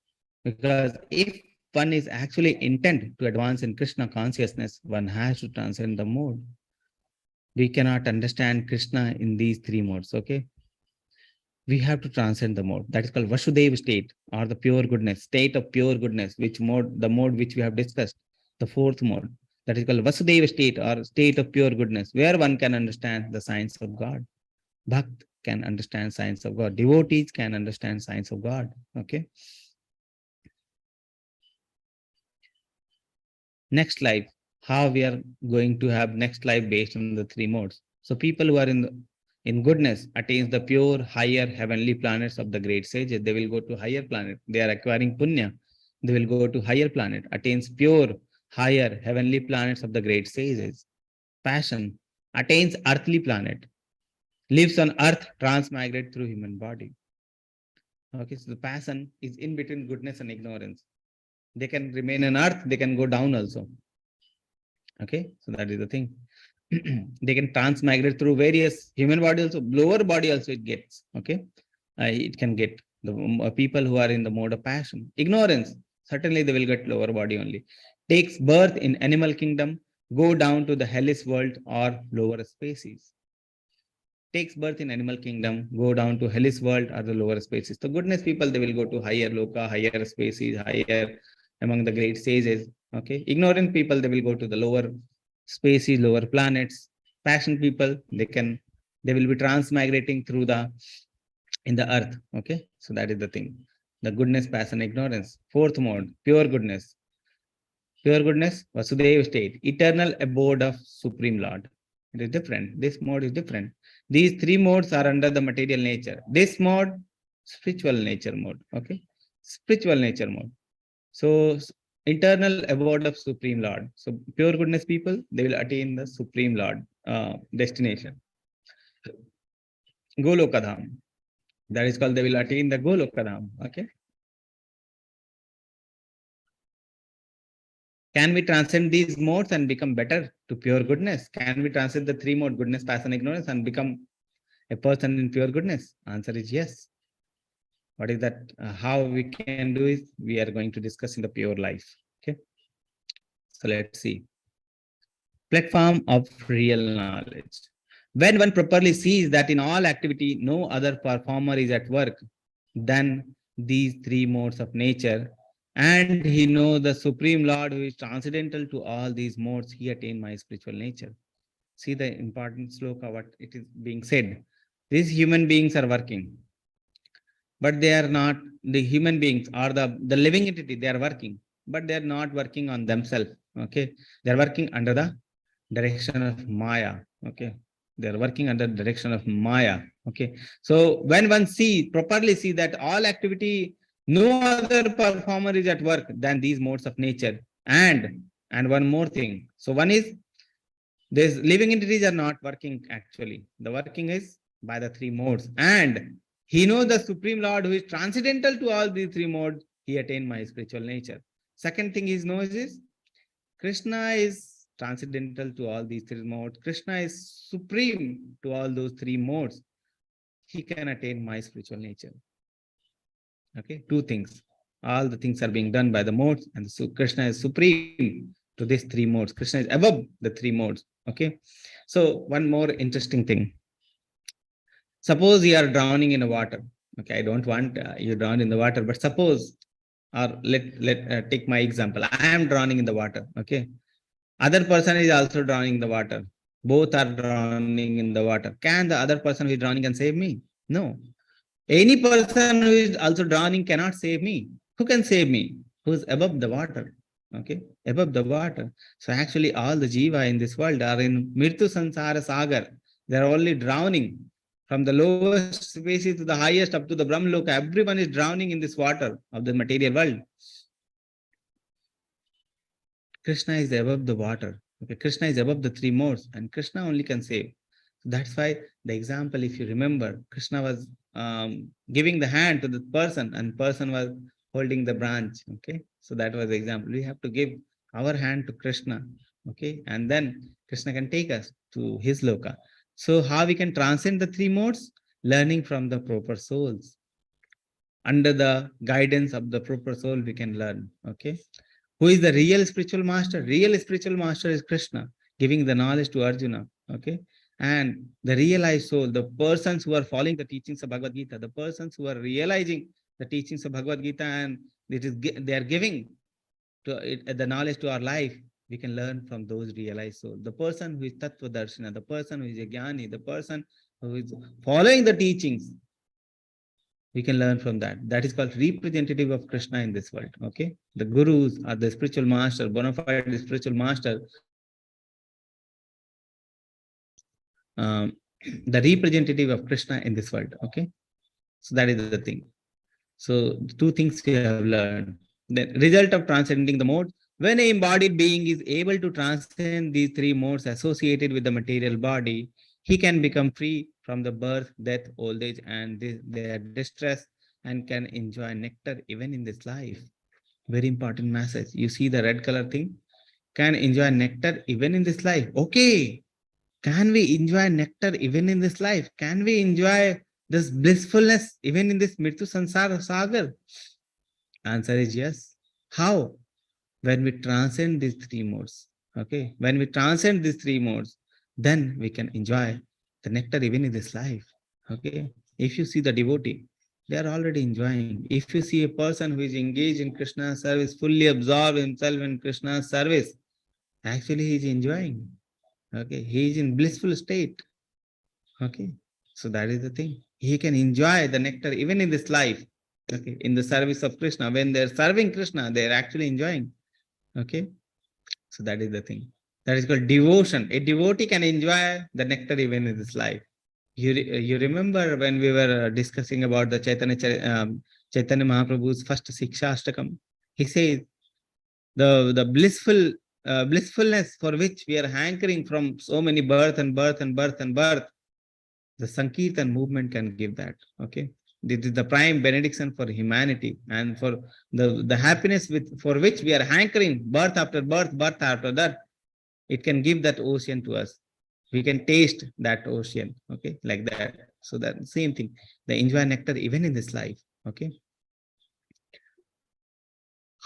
Because if one is actually intent to advance in Krishna consciousness, one has to transcend the mode. We cannot understand Krishna in these three modes. Okay. We have to transcend the mode. That is called Vasudeva state, or the pure goodness, state of pure goodness, which mode, the mode which we have discussed, the fourth mode. That is called Vasudeva state, or state of pure goodness, where one can understand the science of God. Bhakt can understand science of God. Devotees can understand science of God. Okay. Next life, how we are going to have next life based on the three modes. So people who are in goodness attains the pure, higher heavenly planets of the great sages. They will go to higher planet. They are acquiring punya. They will go to higher planet, attains pure, higher heavenly planets of the great sages. passion, attains earthly planet, lives on earth, transmigrate through human body. Okay, so the passion is in between goodness and ignorance. They can remain on earth, they can go down also. Okay, so that is the thing. They can transmigrate through various human body also, lower body also it gets. Okay, it can get the people who are in the mode of passion. Ignorance, certainly they will get lower body only. Takes birth in animal kingdom, go down to the hellish world or lower species. Takes birth in animal kingdom, go down to hellish world or the lower species. So goodness people, they will go to higher loka, higher species, higher among the great sages. Okay, ignorant people, they will go to the lower species, lower planets. Passion people, they will be transmigrating through in the earth. Okay, so that is the thing. The goodness, passion, ignorance. Fourth mode, pure goodness. Pure goodness, Vasudeva state, eternal abode of Supreme Lord. It is different. This mode is different. These three modes are under the material nature. This mode, spiritual nature mode. Okay, spiritual nature mode. So, eternal abode of Supreme Lord. So, pure goodness people, they will attain the Supreme Lord destination. Golokadham. That is called, they will attain the Golokadham. Okay. Can we transcend these modes and become better to pure goodness? Can we transcend the three mode, goodness, passion, ignorance, and become a person in pure goodness? Answer is yes. What is that? How we can do it? We are going to discuss in the pure life. Okay. So let's see. Platform of real knowledge. When one properly sees that in all activity, no other performer is at work than these three modes of nature, and he knows the Supreme Lord who is transcendental to all these modes, he attained my spiritual nature. See the important sloka, what it is being said. These human beings are working, but they are not the human beings or the living entity. They are working, but they are not working on themselves. Okay, they are working under the direction of Maya. Okay, they are working under the direction of Maya. Okay, so when one properly see that all activity, no other performer is at work than these modes of nature. And one more thing. So one is, these living entities are not working actually. The working is by the three modes. And he knows the Supreme Lord who is transcendental to all these three modes. He attained my spiritual nature. Second thing he knows is Krishna is transcendental to all these three modes. Krishna is supreme to all those three modes. He can attain my spiritual nature. Okay, two things. All the things are being done by the modes, and so Krishna is supreme to these three modes. Krishna is above the three modes. Okay, so one more interesting thing. Suppose you are drowning in the water. Okay, I don't want you drown in the water, but suppose, or let take my example. I am drowning in the water. Okay, other person is also drowning in the water. Both are drowning in the water. Can the other person who is drowning can save me? No. Any person who is also drowning cannot save me. Who can save me? Who is above the water? Okay, above the water. So actually all the jiva in this world are in Mritu Sansara Sagar. They are only drowning. From the lowest species to the highest up to the Brahmaloka, everyone is drowning in this water of the material world. Krishna is above the water. Okay, Krishna is above the three modes, and Krishna only can save. That's why the example, if you remember, Krishna was giving the hand to the person, and person was holding the branch. Okay, so that was the example. We have to give our hand to Krishna. Okay, and then Krishna can take us to his loka. So how we can transcend the three modes? Learning from the proper souls. Under the guidance of the proper soul, we can learn. Okay. Who is the real spiritual master? Real spiritual master is Krishna, giving the knowledge to Arjuna. Okay. And the realized soul, the persons who are following the teachings of Bhagavad Gita, the persons who are realizing the teachings of Bhagavad Gita, and they are giving the knowledge to our life, we can learn from those realized souls. The person who is Tattva Darshana, the person who is a Jnani, the person who is following the teachings, we can learn from that. That is called representative of Krishna in this world. Okay, the gurus are the spiritual master, bona fide spiritual master. The representative of Krishna in this world. Okay, so that is the thing. So two things we have learned. The result of transcending the mode, When an embodied being is able to transcend these three modes associated with the material body, he can become free from the birth, death, old age, and their distress, and can enjoy nectar even in this life. Very important message. You see the red color thing? Can enjoy nectar even in this life. Okay. Can we enjoy nectar even in this life? Can we enjoy this blissfulness even in this Mrityu Sansara Sagar? Answer is yes. How? When we transcend these three modes. Okay. When we transcend these three modes, then we can enjoy the nectar even in this life. Okay. If you see the devotee, they are already enjoying. If you see a person who is engaged in Krishna's service, fully absorbed himself in Krishna's service, actually he is enjoying. Okay. He is in blissful state. Okay. So that is the thing. He can enjoy the nectar even in this life. Okay. In the service of Krishna. When they're serving Krishna, they're actually enjoying. Okay. So that is the thing. That is called devotion. A devotee can enjoy the nectar even in this life. You remember when we were discussing about the Chaitanya Mahaprabhu's first Siksha Ashtakam? He says the blissfulness for which we are hankering from so many birth and birth and birth and birth, the Sankirtan movement can give that. Okay. This is the prime benediction for humanity and for the happiness for which we are hankering birth after birth, birth after that. It can give that ocean to us. We can taste that ocean. Okay. Like that. So that same thing. They enjoy nectar even in this life. Okay.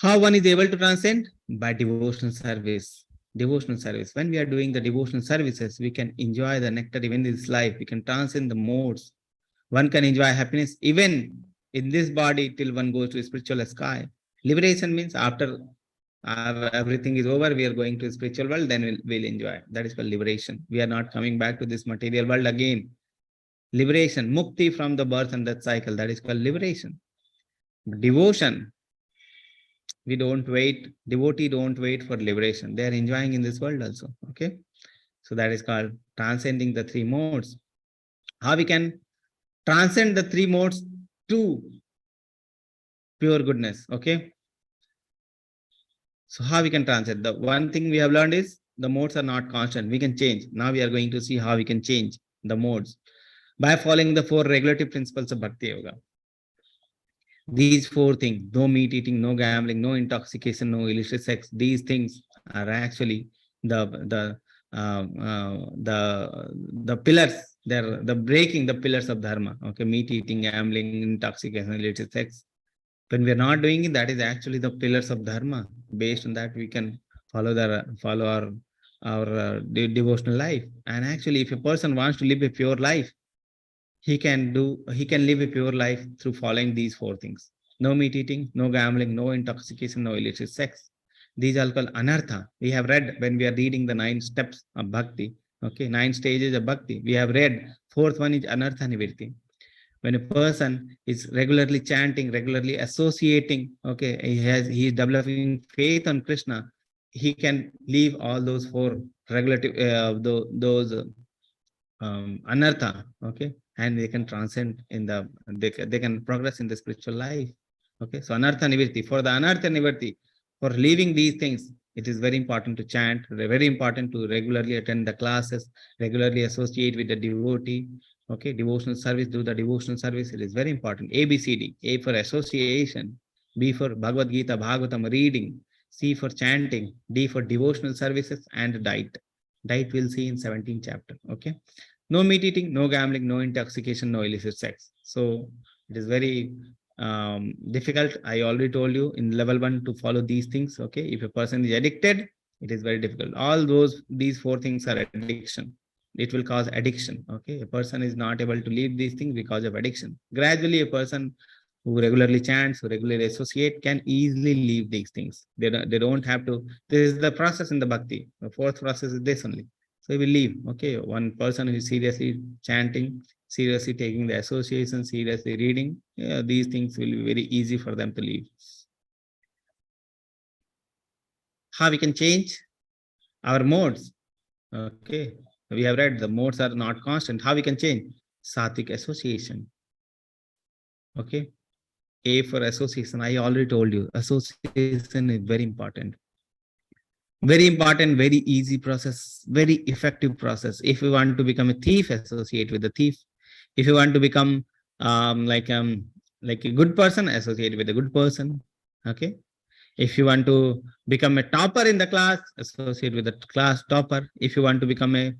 How one is able to transcend? By devotional service. Devotional service. When we are doing the devotional services, we can enjoy the nectar even in this life. We can transcend the modes. One can enjoy happiness even in this body till one goes to a spiritual sky. Liberation means after everything is over, we are going to a spiritual world, then we'll enjoy. That is called liberation. We are not coming back to this material world again. Liberation, mukti from the birth and death cycle. That is called liberation. Devotion, we don't wait. Devotee don't wait for liberation. They are enjoying in this world also. Okay. So that is called transcending the three modes. How we can transcend the three modes to pure goodness. Okay. So how we can transcend? The one thing we have learned is the modes are not constant. We can change. Now we are going to see how we can change the modes by following the four regulative principles of Bhakti Yoga. These four things: no meat eating, no gambling, no intoxication, no illicit sex. These things are actually the pillars. They're the breaking the pillars of dharma. Okay, meat eating, gambling, intoxication, illicit sex. When we are not doing it, that is actually the pillars of dharma. Based on that, we can follow our devotional life. And actually, if a person wants to live a pure life, he can live a pure life through following these four things: no meat eating, no gambling, no intoxication, no illicit sex. These are called anartha. We have read when we are reading the 9 steps of bhakti. Okay, 9 stages of bhakti. We have read fourth one is anartha nivritti. When a person is regularly chanting, regularly associating, okay, he is developing faith on Krishna, he can leave all those four regulative those anartha, okay, and they can transcend in they can progress in the spiritual life. Okay, so anartha nivritti. For the anartha nivritti, for leaving these things, it is very important to chant, very important to regularly attend the classes, regularly associate with the devotee. Okay, devotional service, do the devotional service. It is very important. A, B, C, D. A for association, B for Bhagavad Gita, Bhagavatam reading, C for chanting, D for devotional services, and diet. Diet we'll see in 17th chapter. Okay. No meat eating, no gambling, no intoxication, no illicit sex. So it is very difficult. I already told you in level 1 to follow these things. Okay. If a person is addicted, it is very difficult. These four things are addiction. It will cause addiction. Okay. A person is not able to leave these things because of addiction. Gradually, a person who regularly chants, who regularly associate, can easily leave these things. They don't have to. This is the process in the bhakti. The fourth process is this only. So he will leave. Okay. One person who is seriously chanting, seriously taking the association, seriously reading, these things will be very easy for them to leave. How we can change our modes? Okay. We have read the modes are not constant. How we can change? Sattvic association. Okay. A for association. I already told you, association is very important. Very important, very easy process, very effective process. If you want to become a thief, associate with the thief. If you want to become like a good person, associate with a good person. Okay. If you want to become a topper in the class, associate with the class topper. If you want to become a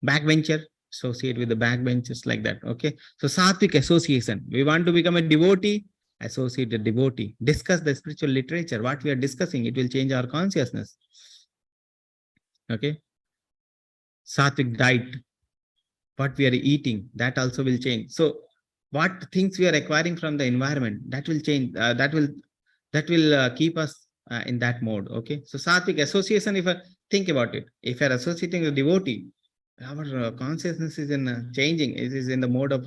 backbencher, associate with the backbenchers, like that. Okay. So sattvic association. We want to become a devotee, associate with devotee. Discuss the spiritual literature. What we are discussing, it will change our consciousness. Okay. Sattvic diet. What we are eating, that also will change. So what things we are acquiring from the environment, that will change. That will keep us in that mode. Okay. So sattvic association, if I think about it, if you are associating with devotee, our consciousness is in changing. It is in the mode of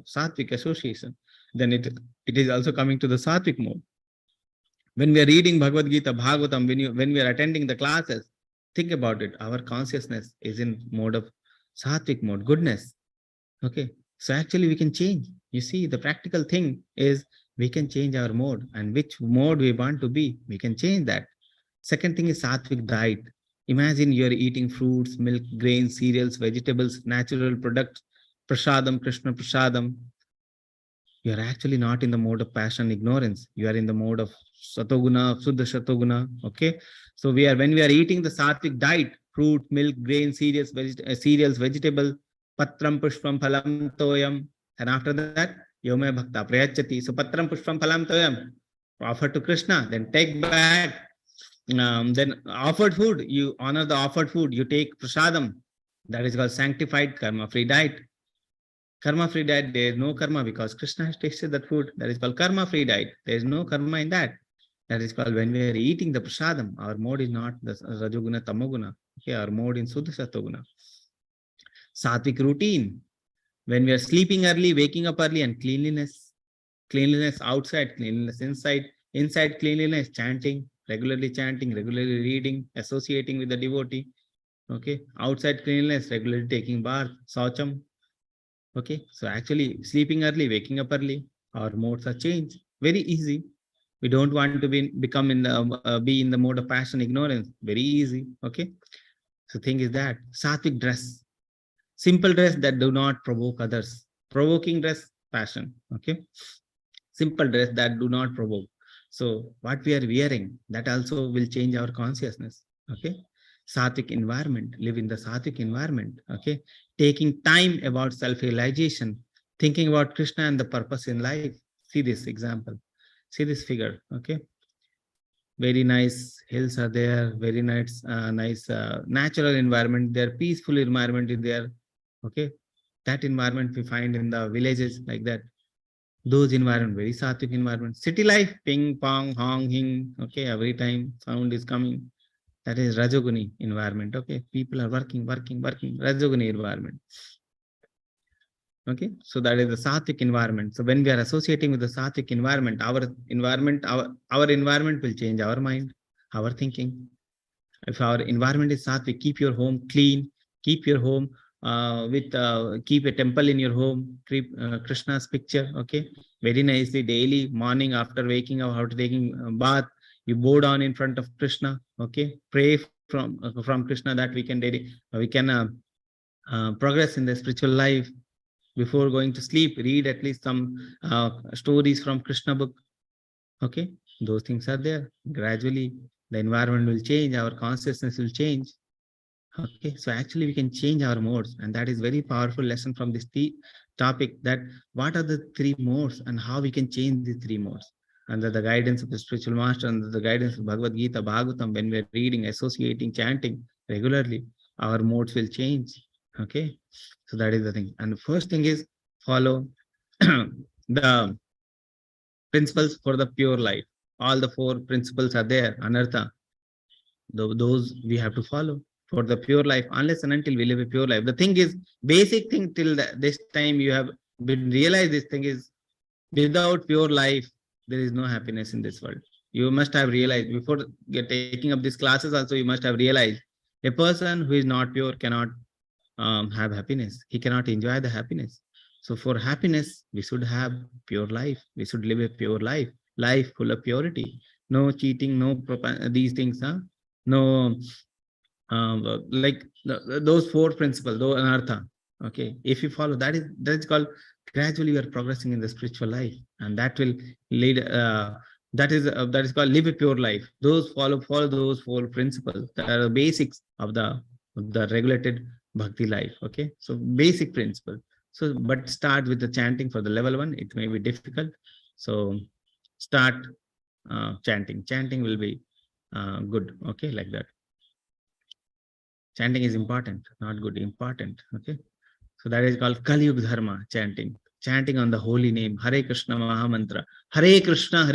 sattvic association. Then it is also coming to the sattvic mode. When we are reading Bhagavad Gita, Bhagavatam, when we are attending the classes, think about it. Our consciousness is in mode of sattvic mode, goodness. Okay. So actually we can change. You see, the practical thing is we can change our mode, and which mode we want to be, we can change that. Second thing is sattvic diet. Imagine you're eating fruits, milk, grains, cereals, vegetables, natural products, prasadam, Krishna prasadam. You are actually not in the mode of passion, ignorance. You are in the mode of satoguna, suddha satoguna. Okay. So when we are eating the sattvic diet, fruit, milk, grains, cereals, vegetable, patram, pushpam, phalam, toyam. And after that, yome bhakta prayachati. So patram, pushpam, phalam, toyam. Offer to Krishna, then take back. Then offered food, you honor the offered food, you take prasadam. That is called sanctified karma-free diet. Karma-free diet, there is no karma because Krishna has tasted that food. That is called karma-free diet. There is no karma in that. That is called when we are eating the prasadam, our mode is not the rajoguna, tamoguna. Okay, our mode in suddha satoguna. Sattvic routine. When we are sleeping early, waking up early, and cleanliness. Cleanliness outside, cleanliness inside. Inside cleanliness, chanting, regularly reading, associating with the devotee. Okay. Outside cleanliness, regularly taking bath, saucham. Okay. So actually sleeping early, waking up early, our modes are changed. Very easy. We don't want to be in the mode of passion, ignorance. Very easy. Okay. So thing is that sattvic dress, simple dress that do not provoke others. Provoking dress, passion. Okay. Simple dress that do not provoke. So what we are wearing, that also will change our consciousness. Okay. Sattvic environment, live in the sattvic environment. Okay. Taking time about self-realization, thinking about Krishna and the purpose in life. See this example. See this figure. Okay. Very nice hills are there. Very nice, natural environment. There, peaceful environment is there. Okay. That environment we find in the villages like that. Those environment, very sattvic environment. City life, ping, pong, hong, hing. Okay, every time sound is coming. That is Rajoguni environment. Okay, people are working. Rajoguni environment. Okay, so that is the sattvic environment. So when we are associating with the sattvic environment, our environment will change our mind, our thinking. If our environment is sattvic, keep your home clean, keep your home keep a temple in your home, keep Krishna's picture. Okay, very nicely daily morning after waking up, after taking a bath, you bow down in front of Krishna. Okay, pray from Krishna that we can progress in the spiritual life. Before going to sleep, read at least some stories from Krishna book. Okay, those things are there. Gradually the environment will change, our consciousness will change. Okay, so actually we can change our modes, and that is very powerful lesson from this topic, that what are the three modes and how we can change these three modes. Under the guidance of the spiritual master, under the guidance of Bhagavad Gita, Bhagavatam, when we are reading, associating, chanting regularly, our modes will change. Okay, so that is the thing. And the first thing is follow the principles for the pure life. All the four principles are there, anartha. Those we have to follow for the pure life, unless and until we live a pure life. The thing is, basic thing till this time you have been realized, this thing is, without pure life, there is no happiness in this world. You must have realized before taking up these classes also, you must have realized a person who is not pure cannot have happiness. He cannot enjoy the happiness. So for happiness, we should have pure life. We should live a pure life full of purity. No cheating, no these things. no those four principles, though anartha. Okay, if you follow that is called gradually you are progressing in the spiritual life, and that will lead. That is called live a pure life. Those follow those four principles that are the basics of the regulated bhakti life. Okay, so basic principle. So, but start with the chanting for the level 1. It may be difficult. So, start chanting. Chanting will be good. Okay, like that. Chanting is important, not good, important. Okay. So that is called Kali Yuga Dharma, chanting. Chanting on the holy name, Hare Krishna Maha Mantra. Hare Krishna,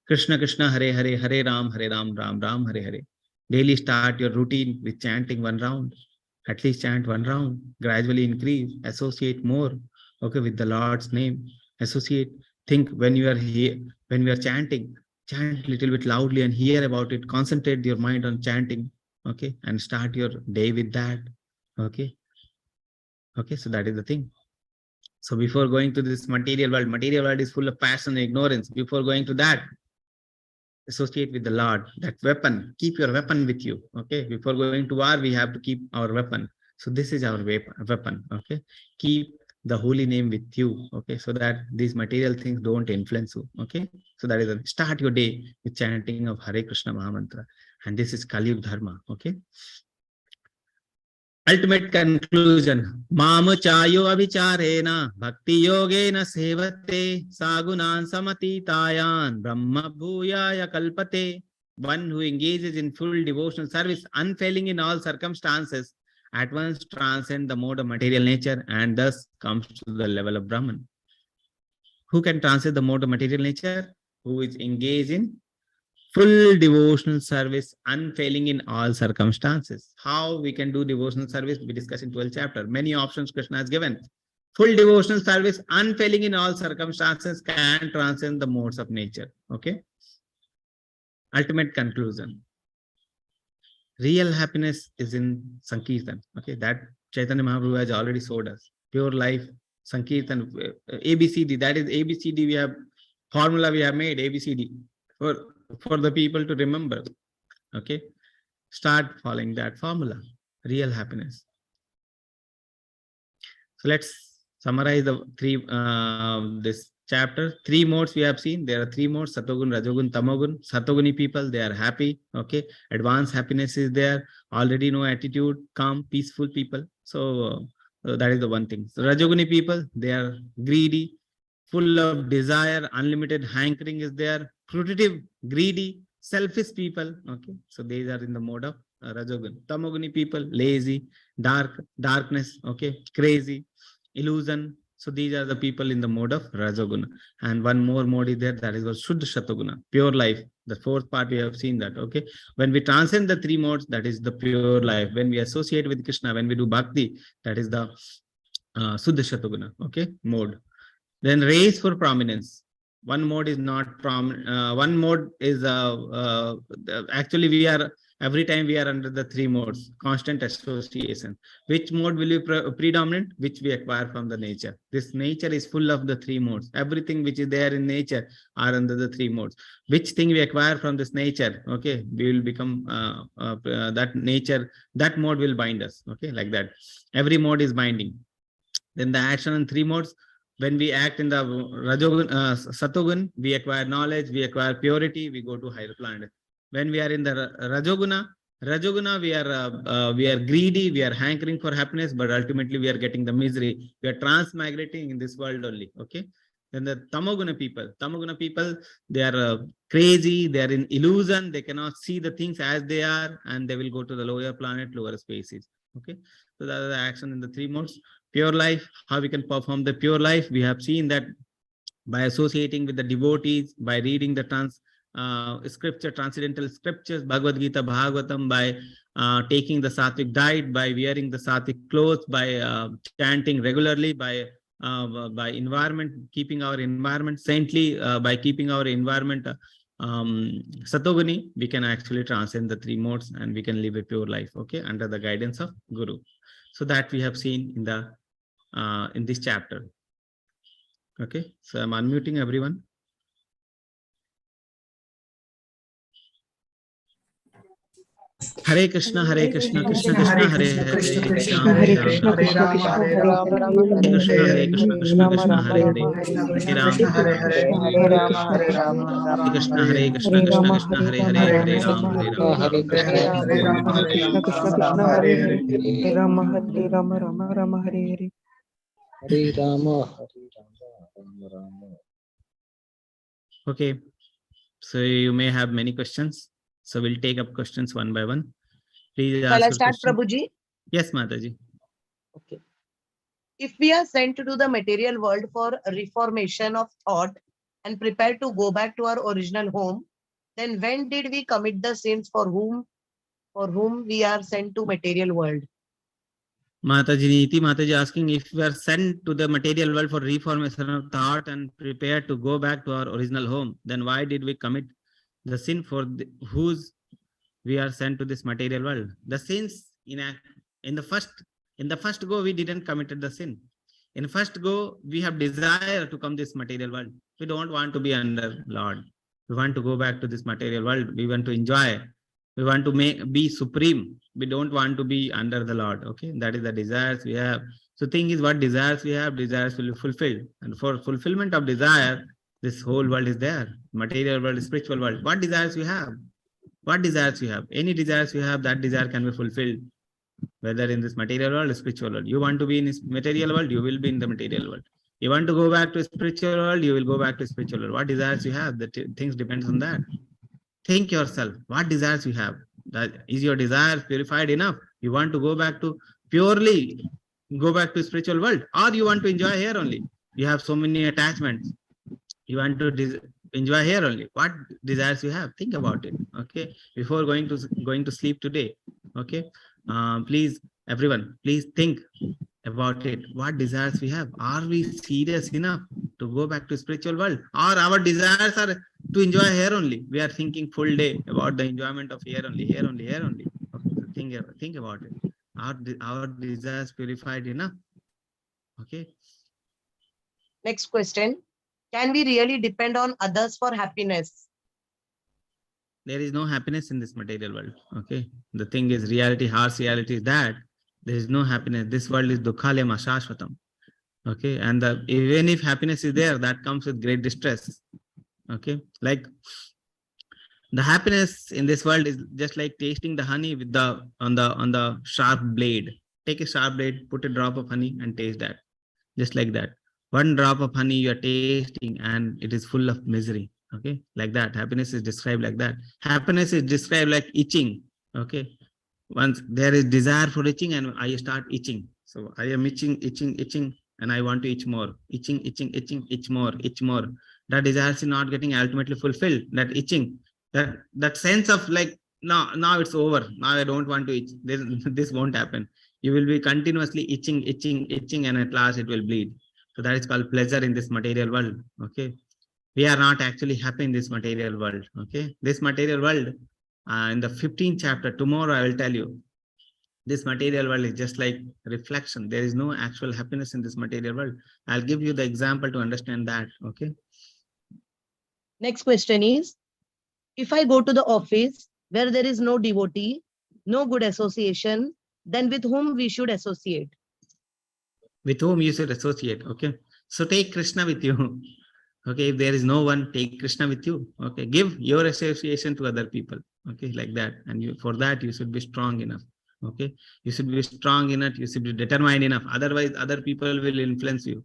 Krishna Krishna, Hare Hare, Hare Ram, Ram Ram, Hare Hare. Daily start your routine with chanting 1 round. At least chant 1 round. Gradually increase. Associate more. Okay, with the Lord's name. Associate. Think when you are here, when we are chanting, chant little bit loudly and hear about it. Concentrate your mind on chanting. Okay, and start your day with that. Okay. Okay, so that is the thing. So before going to this material world is full of passion and ignorance. Before going to that, associate with the Lord. That weapon, keep your weapon with you. Okay, before going to war, we have to keep our weapon. So this is our weapon. Okay, keep the holy name with you. Okay, so that these material things don't influence you. Okay, so that is a start your day with chanting of Hare Krishna Mahamantra, and this is Kali Yuga Dharma. Okay. Ultimate conclusion. Mamu chayo abhicharena bhakti yogena sevate sagunan samati tayan brahma bhuyaya kalpate. One who engages in full devotional service, unfailing in all circumstances, at once transcends the mode of material nature and thus comes to the level of Brahman. Who can transcend the mode of material nature? Who is engaged in full devotional service, unfailing in all circumstances. How we can do devotional service? We discuss in 12th chapter. Many options Krishna has given. Full devotional service, unfailing in all circumstances, can transcend the modes of nature. Okay. Ultimate conclusion. Real happiness is in Sankirtan. Okay, that Chaitanya Mahaprabhu has already showed us. Pure life, Sankirtan, ABCD. That is ABCD. We have formula. We have made ABCD for the people to remember. Okay, start following that formula. Real happiness. So let's summarize the this chapter. 3 modes we have seen. There are 3 modes: Satogun, Rajogun, Tamogun. Satoguni people, they are happy. Okay, advanced happiness is there. Already no attitude, calm, peaceful people. So that is the one thing. So Rajoguni people, they are greedy, full of desire, unlimited hankering is there, fruitive, greedy, selfish people. Okay, so these are in the mode of Rajogun. Tamoguni people, lazy, darkness, okay, crazy, illusion. So these are the people in the mode of Rajoguna. And one more mode is there, that is called Shuddha Shatoguna, pure life. The 4th part we have seen that. Okay, when we transcend the 3 modes, that is the pure life. When we associate with Krishna, when we do bhakti, that is the Shuddha Shatoguna, okay, mode. Then race for prominence. One mode is not one mode is actually we are every time we are under the 3 modes, constant association. Which mode will be predominant? Which we acquire from the nature. This nature is full of the 3 modes. Everything which is there in nature are under the 3 modes. Which thing we acquire from this nature? Okay, we will become that nature. That mode will bind us. Okay, like that. Every mode is binding. Then the action in 3 modes. When we act in the Rajogun, Satogun, we acquire knowledge, we acquire purity, we go to higher planet. When we are in the Rajoguna, we are greedy, we are hankering for happiness, but ultimately we are getting the misery. We are transmigrating in this world only. Okay. Then the Tamoguna people, they are crazy, they are in illusion, they cannot see the things as they are, and they will go to the lower planet, lower species. Okay. So that is the action in the 3 modes. Pure life, how we can perform the pure life. We have seen that by associating with the devotees, by reading the transcendental scriptures, Bhagavad Gita, Bhagavatam, by taking the sattvic diet, by wearing the sattvic clothes, by chanting regularly, by environment, keeping our environment saintly, by keeping our environment Satoguni, we can actually transcend the 3 modes and we can live a pure life, okay, under the guidance of Guru. So that we have seen in the in this chapter. Okay, so I'm unmuting everyone. Hare Krishna, Krishna Krishna, Hare Hare, Ram Hare Ram, Krishna, Krishna Krishna, Hare Hare, Krishna Rama Krishna, Rama Hare Rama, Hare, Hare Hare, Hare Ram, Hare Krishna, Hare Krishna, Hare Krishna, Hare Krishna Rama, Krishna, Hare Hare Rama, Hare, Rama Hare Rama, Ram, Hare Hare Ram, Hare, Hare Krishna, Krishna Krishna, Hare Hare, Hare Rama, Hare Rama, Rama Rama, Hare Hare. Hare Rama, Rama Rama. Okay, so you may have many questions. So we'll take up questions one by one. Please Shall ask I your start, question. Prabhuji? Yes, Mataji. Okay. If we are sent to the material world for reformation of thought and prepared to go back to our original home, then when did we commit the sins for whom we are sent to material world? Mataji asking if we are sent to the material world for reformation of thought and prepared to go back to our original home, then why did we commit the sin for whose we are sent to this material world? The sins in the first go we didn't committed the sin. In first go we have desire to come this material world. We don't want to be under Lord. We want to go back to this material world. We want to enjoy. We want to be supreme. We don't want to be under the Lord. Okay, that is the desires we have. So thing is, what desires we have, desires will be fulfilled. And for fulfillment of desire, this whole world is there. Material world, spiritual world. What desires we have? What desires you have? Any desires you have, that desire can be fulfilled. Whether in this material world or spiritual world. You want to be in this material world, you will be in the material world. You want to go back to spiritual world, you will go back to spiritual world. What desires you have? That things depends on that. Think yourself, what desires you have? That is your desire purified enough? You want to go back to purely go back to spiritual world, or you want to enjoy here only? You have so many attachments. You want to enjoy here only. What desires you have? Think about it. Okay, before going to sleep today. Okay, please, everyone, please think about it. What desires we have? Are we serious enough to go back to spiritual world, or our desires are to enjoy here only? We are thinking full day about the enjoyment of here only, here only, here only. Okay, so think about it. Our desires purified enough? Okay. Next question. Can we really depend on others for happiness? There is no happiness in this material world. Okay, the thing is, reality, harsh reality is that there is no happiness. This world is dukhalayam ashashvatam. Okay, and even if happiness is there, that comes with great distress. Okay, like the happiness in this world is just like tasting the honey with on the sharp blade. Take a sharp blade, put a drop of honey and taste that. Just like that. One drop of honey you are tasting and it is full of misery. Okay, like that. Happiness is described like that. Happiness is described like itching. Okay, once there is desire for itching and I start itching. So I am itching, and I want to itch more. Itching, itch more. That desire is not getting ultimately fulfilled. That itching, that sense of like, now it's over. Now I don't want to itch. This won't happen. You will be continuously itching, and at last it will bleed. So that is called pleasure in this material world. Okay, we are not actually happy in this material world. Okay, this material world, in the 15th chapter, tomorrow I will tell you, this material world is just like reflection. There is no actual happiness in this material world. I'll give you the example to understand that. Okay. Next question is, if I go to the office where there is no devotee, no good association, then with whom we should associate? With whom you should associate. Okay, so take Krishna with you. Okay, if there is no one, take Krishna with you. Okay, give your association to other people. Okay, like that. And for that you should be strong enough. Okay, you should be strong enough, you should be determined enough, otherwise other people will influence you.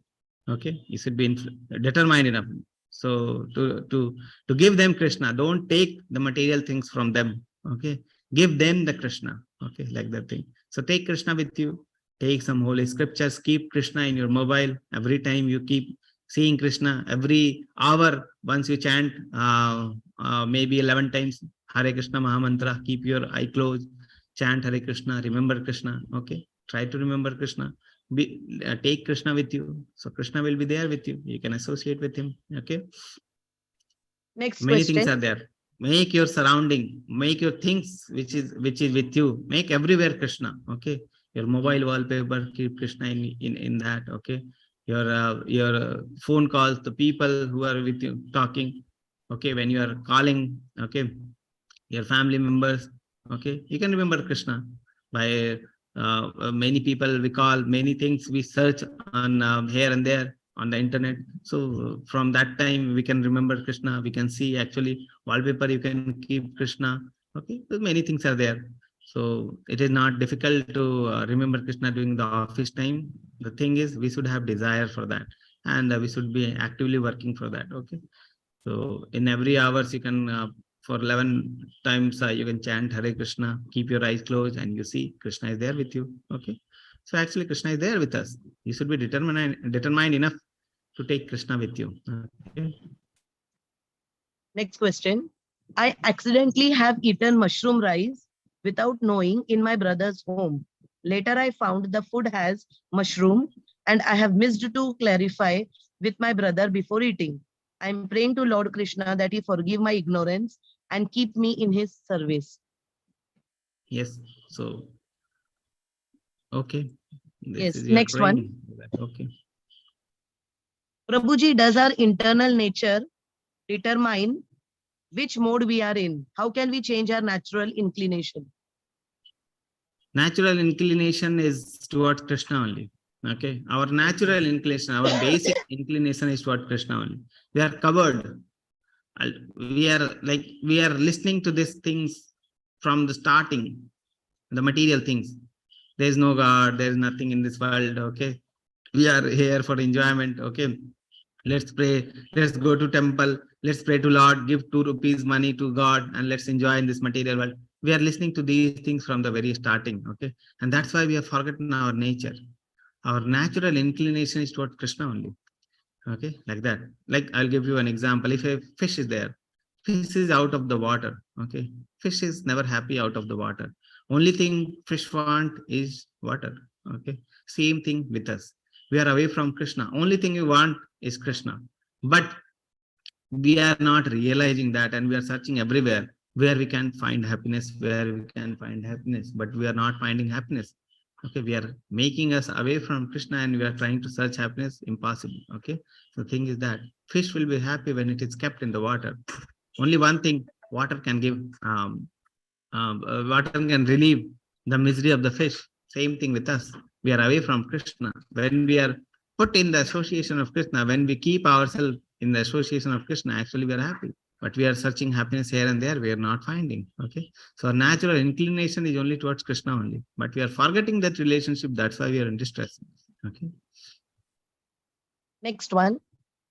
Okay, you should be determined enough. So to give them Krishna, don't take the material things from them. Okay, give them the Krishna. Okay, like that thing. So take Krishna with you. Take some holy scriptures, keep Krishna in your mobile. Every time you keep seeing Krishna, every hour, once you chant maybe 11 times Hare Krishna Mahamantra, keep your eye closed, chant Hare Krishna, remember Krishna. Okay, try to remember Krishna. Take Krishna with you. So Krishna will be there with you. You can associate with him. Okay. Next Many question. things are there. Make your surrounding, make your things which is with you, make everywhere Krishna. Okay, your mobile wallpaper, keep Krishna in that. Okay, your phone calls, the people who are with you talking. Okay, when you are calling, okay, your family members. Okay, you can remember Krishna by many people we call, many things we search on here and there on the internet. So from that time we can remember Krishna. We can see actually wallpaper, you can keep Krishna. Okay, so many things are there. So it is not difficult to remember Krishna during the office time. The thing is, we should have desire for that, and we should be actively working for that. Okay, so in every hours you can for 11 times you can chant Hare Krishna, keep your eyes closed, and you see Krishna is there with you. Okay, so actually Krishna is there with us. You should be determined enough to take Krishna with you. Okay. Next question. I accidentally have eaten mushroom rice without knowing in my brother's home. Later, I found the food has mushroom and I have missed to clarify with my brother before eating. I am praying to Lord Krishna that he forgive my ignorance and keep me in his service. Yes. So, okay. This Yes, is your next one. praying. Okay. Prabhuji, does our internal nature determine which mode we are in? How can we change our natural inclination? Natural inclination is towards Krishna only. Okay, our natural inclination, our basic inclination is towards Krishna only. We are covered. We are listening to these things from the starting, the material things. There is no God, there is nothing in this world. Okay, we are here for enjoyment. Okay, let's pray, let's go to temple, let's pray to Lord, give 2 rupees money to God, and let's enjoy in this material world. We are listening to these things from the very starting. Okay, and that's why we have forgotten our nature. Our natural inclination is towards Krishna only. Okay, like that. Like I'll give you an example. If a fish is there, fish is out of the water. Okay, fish is never happy out of the water. Only thing fish want is water. Okay, same thing with us. We are away from Krishna. Only thing we want is Krishna. But we are not realizing that, and we are searching everywhere where we can find happiness, but we are not finding happiness. Okay, we are making us away from Krishna, and we are trying to search happiness. Impossible. Okay, the thing is that fish will be happy when it is kept in the water. Only one thing, water can give water can relieve the misery of the fish. Same thing with us. We are away from Krishna. When we are put in the association of Krishna, when we keep ourselves in the association of Krishna, actually we are happy. But we are searching happiness here and there, we are not finding. Okay, so our natural inclination is only towards Krishna only, but we are forgetting that relationship. That's why we are in distress. Okay. Next one.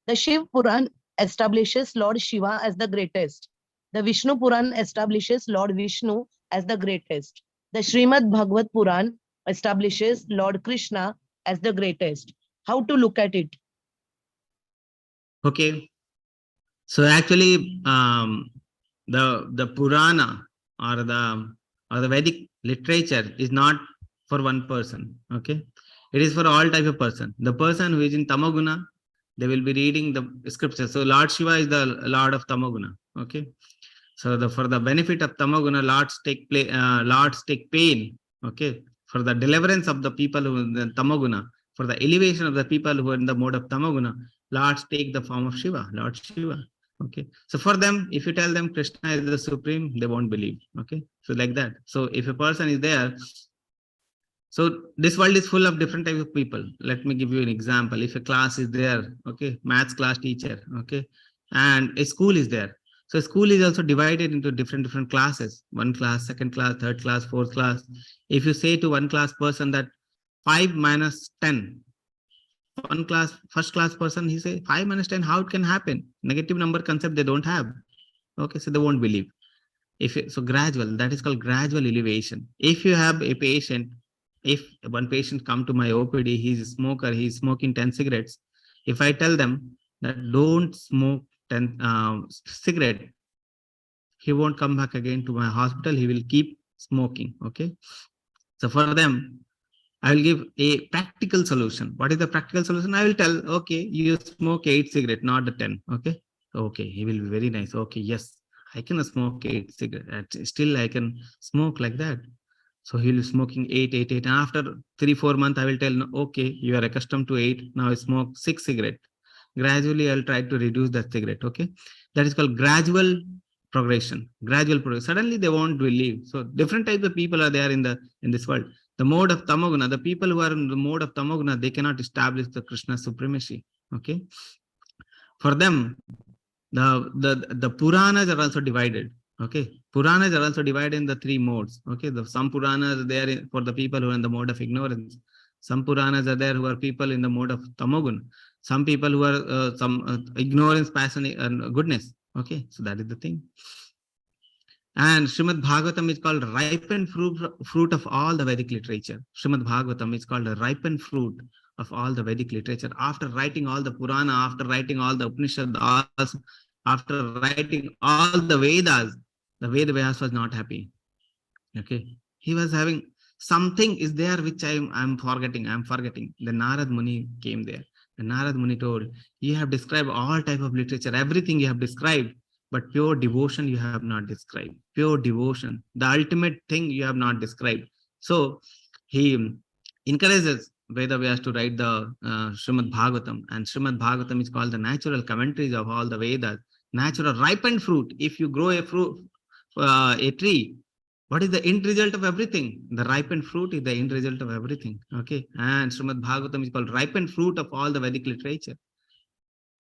The Shiv Puran establishes Lord Shiva as the greatest. The Vishnu Puran establishes Lord Vishnu as the greatest. The Srimad Bhagavad Puran establishes Lord Krishna as the greatest. How to look at it? Okay. So actually, the Purana or the Vedic literature is not for one person. Okay, it is for all type of person. The person who is in Tamaguna, they will be reading the scripture. So Lord Shiva is the Lord of Tamaguna. Okay, so for the benefit of Tamaguna, Lords take pain. Okay, for the deliverance of the people who are in the Tamaguna, for the elevation of the people who are in the mode of Tamaguna, Lords take the form of Shiva, Lord Shiva. Okay, so for them, if you tell them Krishna is the supreme, they won't believe. Okay, so like that. So if a person is there, so this world is full of different types of people. Let me give you an example. If a class is there, okay, maths class teacher, okay, and a school is there. So school is also divided into different classes. One class, second class, third class, fourth class. If you say to one class person that 5 minus 10, first class person, he say 5 minus 10, how it can happen? Negative number concept they don't have. Okay, so they won't believe. So gradual, that is called gradual elevation. If you have a patient, if one patient come to my OPD, he's a smoker, he's smoking 10 cigarettes. If I tell them that don't smoke 10 cigarette, he won't come back again to my hospital. He will keep smoking. Okay. So for them, I will give a practical solution. What is the practical solution? I will tell, okay, you smoke 8 cigarettes, not the 10. Okay. Okay. He will be very nice. Okay. Yes, I can smoke 8 cigarettes. Still, I can smoke like that. So he will be smoking 8. And after 3-4 months, I will tell, okay, you are accustomed to 8. Now I smoke 6 cigarettes. Gradually, I'll try to reduce that cigarette. Okay. That is called gradual progression, gradual progress. Suddenly they won't believe. So different types of people are there in this world. The mode of Tamoguna, the people who are in the mode of Tamoguna, they cannot establish the Krishna supremacy. Okay. For them, the Puranas are also divided. Okay. Puranas are also divided in the three modes. Okay. Some Puranas are there for the people who are in the mode of ignorance. Some Puranas are there who are people in the mode of Tamogun. Some people who are ignorance, passion, and goodness. Okay. So that is the thing. And Srimad Bhagavatam is called ripened fruit of all the Vedic literature. Srimad Bhagavatam is called a ripened fruit of all the Vedic literature. After writing all the Purana, after writing all the Upanishad, after writing all the Vedas, the Veda Vyas was not happy. Okay. He was having something is there which I'm forgetting. The Narad Muni came there. The Narad Muni told, you have described all type of literature, everything you have described, but pure devotion you have not described. Pure devotion, the ultimate thing you have not described. So he encourages Veda Vyas to write the Srimad Bhagavatam, and Srimad Bhagavatam is called the natural commentaries of all the Vedas, natural ripened fruit. If you grow a fruit, a tree, what is the end result of everything? The ripened fruit is the end result of everything. Okay, and Srimad Bhagavatam is called ripened fruit of all the Vedic literature.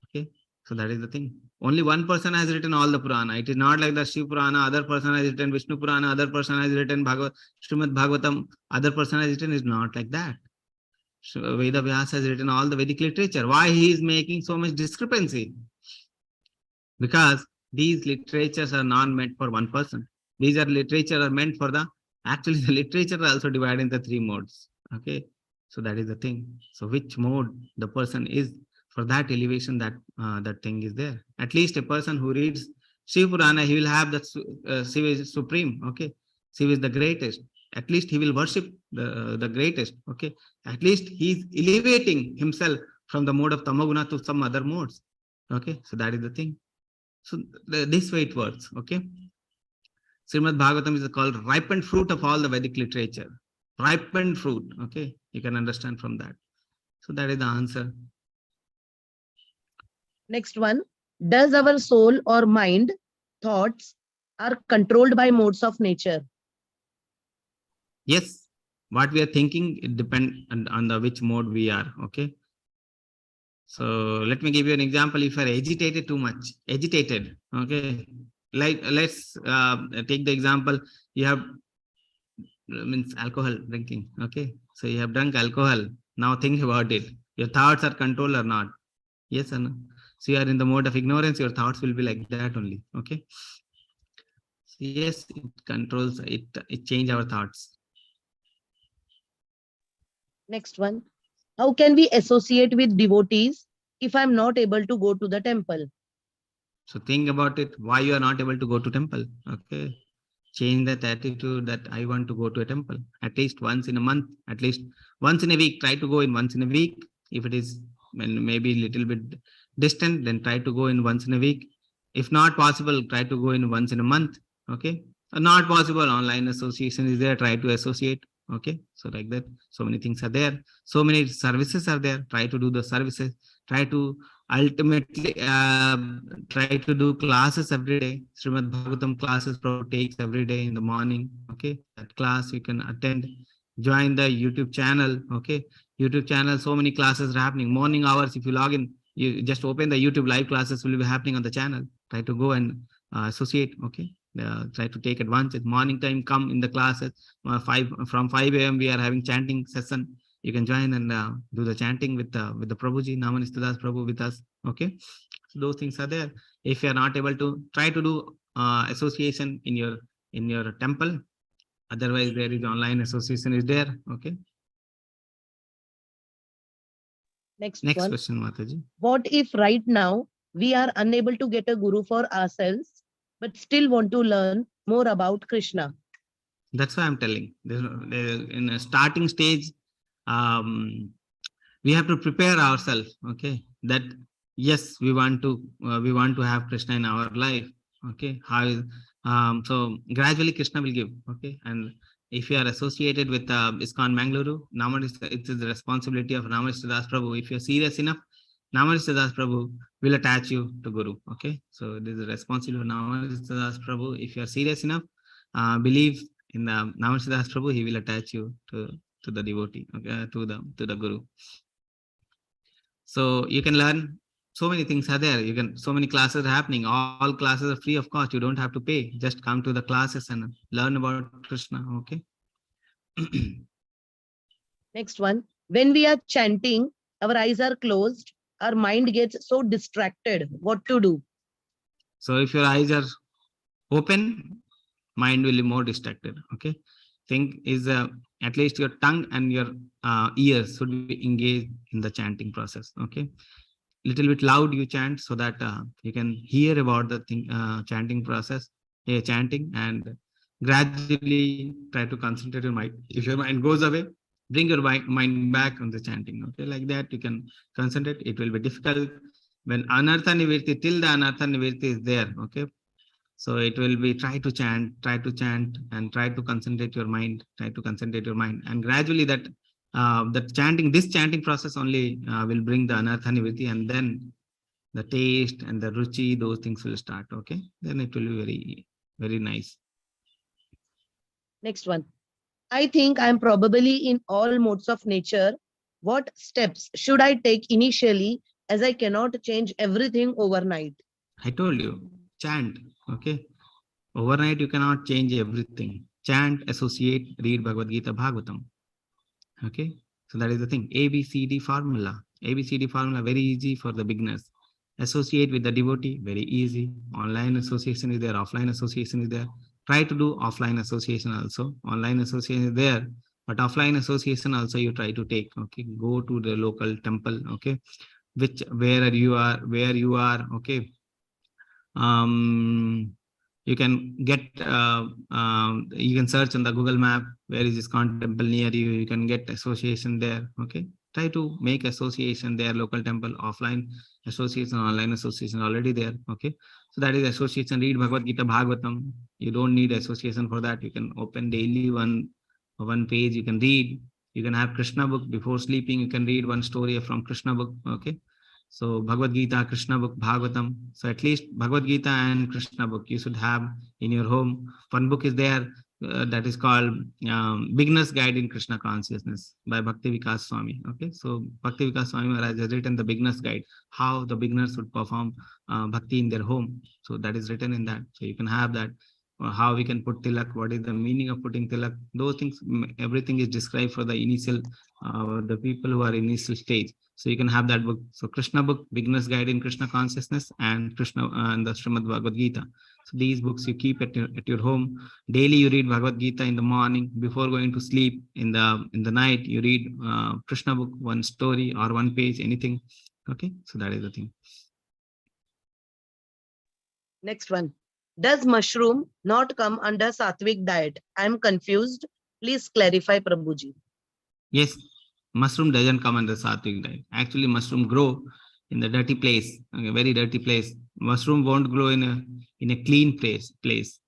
Okay, so that is the thing. Only one person has written all the Purana. It is not like the Shiv Purana, other person has written Vishnu Purana, other person has written Srimad Bhagavatam, other person has written. Is not like that. Veda Vyas has written all the Vedic literature. Why he is making so much discrepancy? Because these literatures are not meant for one person. These are literature are meant for actually the literature are also divided into three modes. Okay, so that is the thing. So which mode the person is, for that elevation, that thing is there. At least a person who reads Shiv Purana, he will have that Shiv is supreme. Okay, Shiv is the greatest. At least he will worship the greatest. Okay, at least he is elevating himself from the mode of Tamoguna to some other modes. Okay, so that is the thing. So this way it works. Okay, Srimad Bhagavatam is called ripened fruit of all the Vedic literature. Ripened fruit. Okay, you can understand from that. So that is the answer. Next one. Does our soul or mind, thoughts, are controlled by modes of nature? Yes, what we are thinking, it depends on the which mode we are. Okay. So let me give you an example. If you are agitated too much, okay, like let's take the example. You have means alcohol drinking. Okay, so you have drunk alcohol. Now think about it. Your thoughts are controlled or not? Yes or no? So you are in the mode of ignorance. Your thoughts will be like that only. Okay. So yes, it controls. It change our thoughts. Next one. How can we associate with devotees if I'm not able to go to the temple? So think about it. Why you are not able to go to temple? Okay. Change that attitude that I want to go to a temple at least once in a month, at least once in a week. Try to go in once in a week. If it is maybe a little bit distant, then try to go in once in a week. If not possible, try to go in once in a month. Okay. Not possible, online association is there. Try to associate. Okay. So like that, so many things are there. So many services are there. Try to do the services. Try to ultimately try to do classes every day. Srimad Bhagavatam classes Prabhu takes every day in the morning. Okay, that class you can attend. Join the YouTube channel. Okay, YouTube channel, so many classes are happening. Morning hours, if you log in, you just open the YouTube live classes will be happening on the channel. Try to go and associate. Okay, try to take advantage. Morning time, come in the classes. From 5 a.m. we are having chanting session. You can join and do the chanting with the Prabhuji, Namanisthadas Prabhu with us. Okay, so those things are there. If you are not able to, try to do association in your temple. Otherwise, there is online association is there. Okay. Next one. question, Mataji. What if right now we are unable to get a guru for ourselves, but still want to learn more about Krishna? That's why I'm telling. In a starting stage, we have to prepare ourselves. Okay, that yes, we want to have Krishna in our life. Okay, so gradually Krishna will give. Okay, and if you are associated with ISKCON Mangaluru, it is the responsibility of Namanisthadas Prabhu. If you are serious enough, Namarishta Das Prabhu will attach you to Guru. Okay, so this is the responsibility of Namarishta Das Prabhu. If you are serious enough, believe in the Namarishta Das Prabhu, he will attach you to the devotee, okay, to the Guru. So you can learn. So many things are there. You can, so many classes are happening. All classes are free of cost. You don't have to pay. Just come to the classes and learn about Krishna. Okay. Next one. When we are chanting, our eyes are closed. Our mind gets so distracted. What to do? So if your eyes are open, mind will be more distracted. Okay. Thing is at least your tongue and your ears should be engaged in the chanting process. Okay. Little bit loud you chant so that you can hear about the thing, chanting process, chanting, and gradually try to concentrate your mind. If your mind goes away, bring your mind back on the chanting. Okay, like that you can concentrate. It will be difficult when anartha nivirti, till the anartha nivirti is there. Okay, so it will be try to chant and try to concentrate your mind, and gradually that this chanting process only will bring the anartha nivriti, and then the taste and the ruchi, those things will start. Okay, then it will be very, very nice. Next one. I think I'm probably in all modes of nature. What steps should I take initially, as I cannot change everything overnight? I told you, chant. Okay, overnight you cannot change everything. Chant, associate, read Bhagavad Gita, Bhagavatam. Okay, so that is the thing. ABCD formula. ABCD formula, very easy for the beginners. Associate with the devotee, very easy. Online association is there, offline association is there. Try to do offline association also. Online association is there, but offline association also you try to take. Okay, go to the local temple. Okay, where you are. Okay, you can get you can search on the Google map, where is ISKCON temple near you. You can get association there. Okay, try to make association there, local temple. Offline association, online association already there. Okay, so that is association. Read Bhagavad Gita, Bhagavatam. You don't need association for that. You can open daily one page, you can read. You can have Krishna book before sleeping. You can read one story from Krishna book. Okay, so Bhagavad Gita, Krishna book, Bhagavatam. So at least Bhagavad Gita and Krishna book you should have in your home. One book is there that is called Beginner's Guide in Krishna Consciousness by Bhakti Vikas Swami. Okay, so Bhakti Vikas Swami Maharaj has written the Beginner's Guide, how the beginners should perform bhakti in their home. So that is written in that. So you can have that. How we can put tilak, what is the meaning of putting tilak, those things, everything is described for the initial, the people who are initial stage. So you can have that book. So Krishna book, Beginner's Guide in Krishna Consciousness, and Krishna and the Srimad Bhagavad Gita. So these books you keep at your home. Daily you read Bhagavad Gita in the morning before going to sleep. In the night you read Krishna book, one story or one page, anything. Okay, so that is the thing. Next one. Does mushroom not come under sattvic diet? I am confused. Please clarify, Prabhuji. Yes, mushroom doesn't come under sattvic diet. Actually, mushroom grow in the dirty place, okay, very dirty place. Mushroom won't grow in a clean place.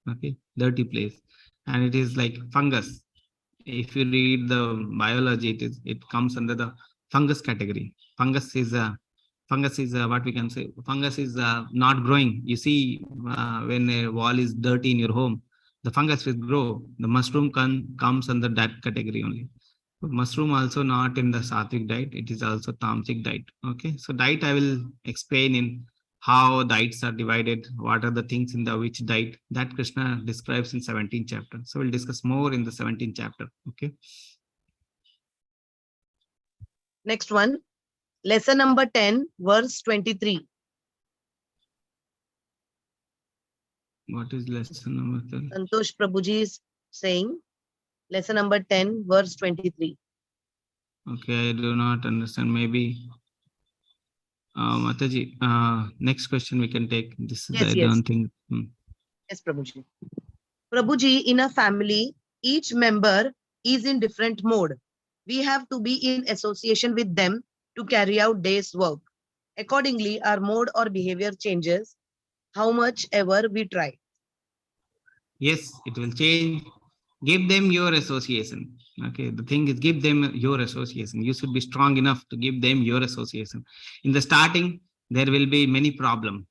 Okay, dirty place, and it is like fungus. If you read the biology, it comes under the fungus category. Fungus is what we can say. Fungus is not growing. You see, when a wall is dirty in your home, the fungus will grow. The mushroom comes under that category only. Mushroom also not in the sattvic diet. It is also tamasic diet. Okay, so diet I will explain in how diets are divided. What are the things in the which diet that Krishna describes in 17th chapter. So we'll discuss more in the 17th chapter. Okay. Next one. Lesson number 10, verse 23. What is lesson number 10? Santosh Prabhuji is saying, lesson number 10, verse 23. Okay, I do not understand. Maybe Mataji, next question we can take. This Yes, I yes. don't think. Yes, Prabhuji. Prabhuji, in a family, each member is in different mode. We have to be in association with them to carry out day's work. Accordingly, our mode or behavior changes how much ever we try. Yes, it will change. give them your association. Okay, the thing is, give them your association. You should be strong enough to give them your association. In the starting, there will be many problem.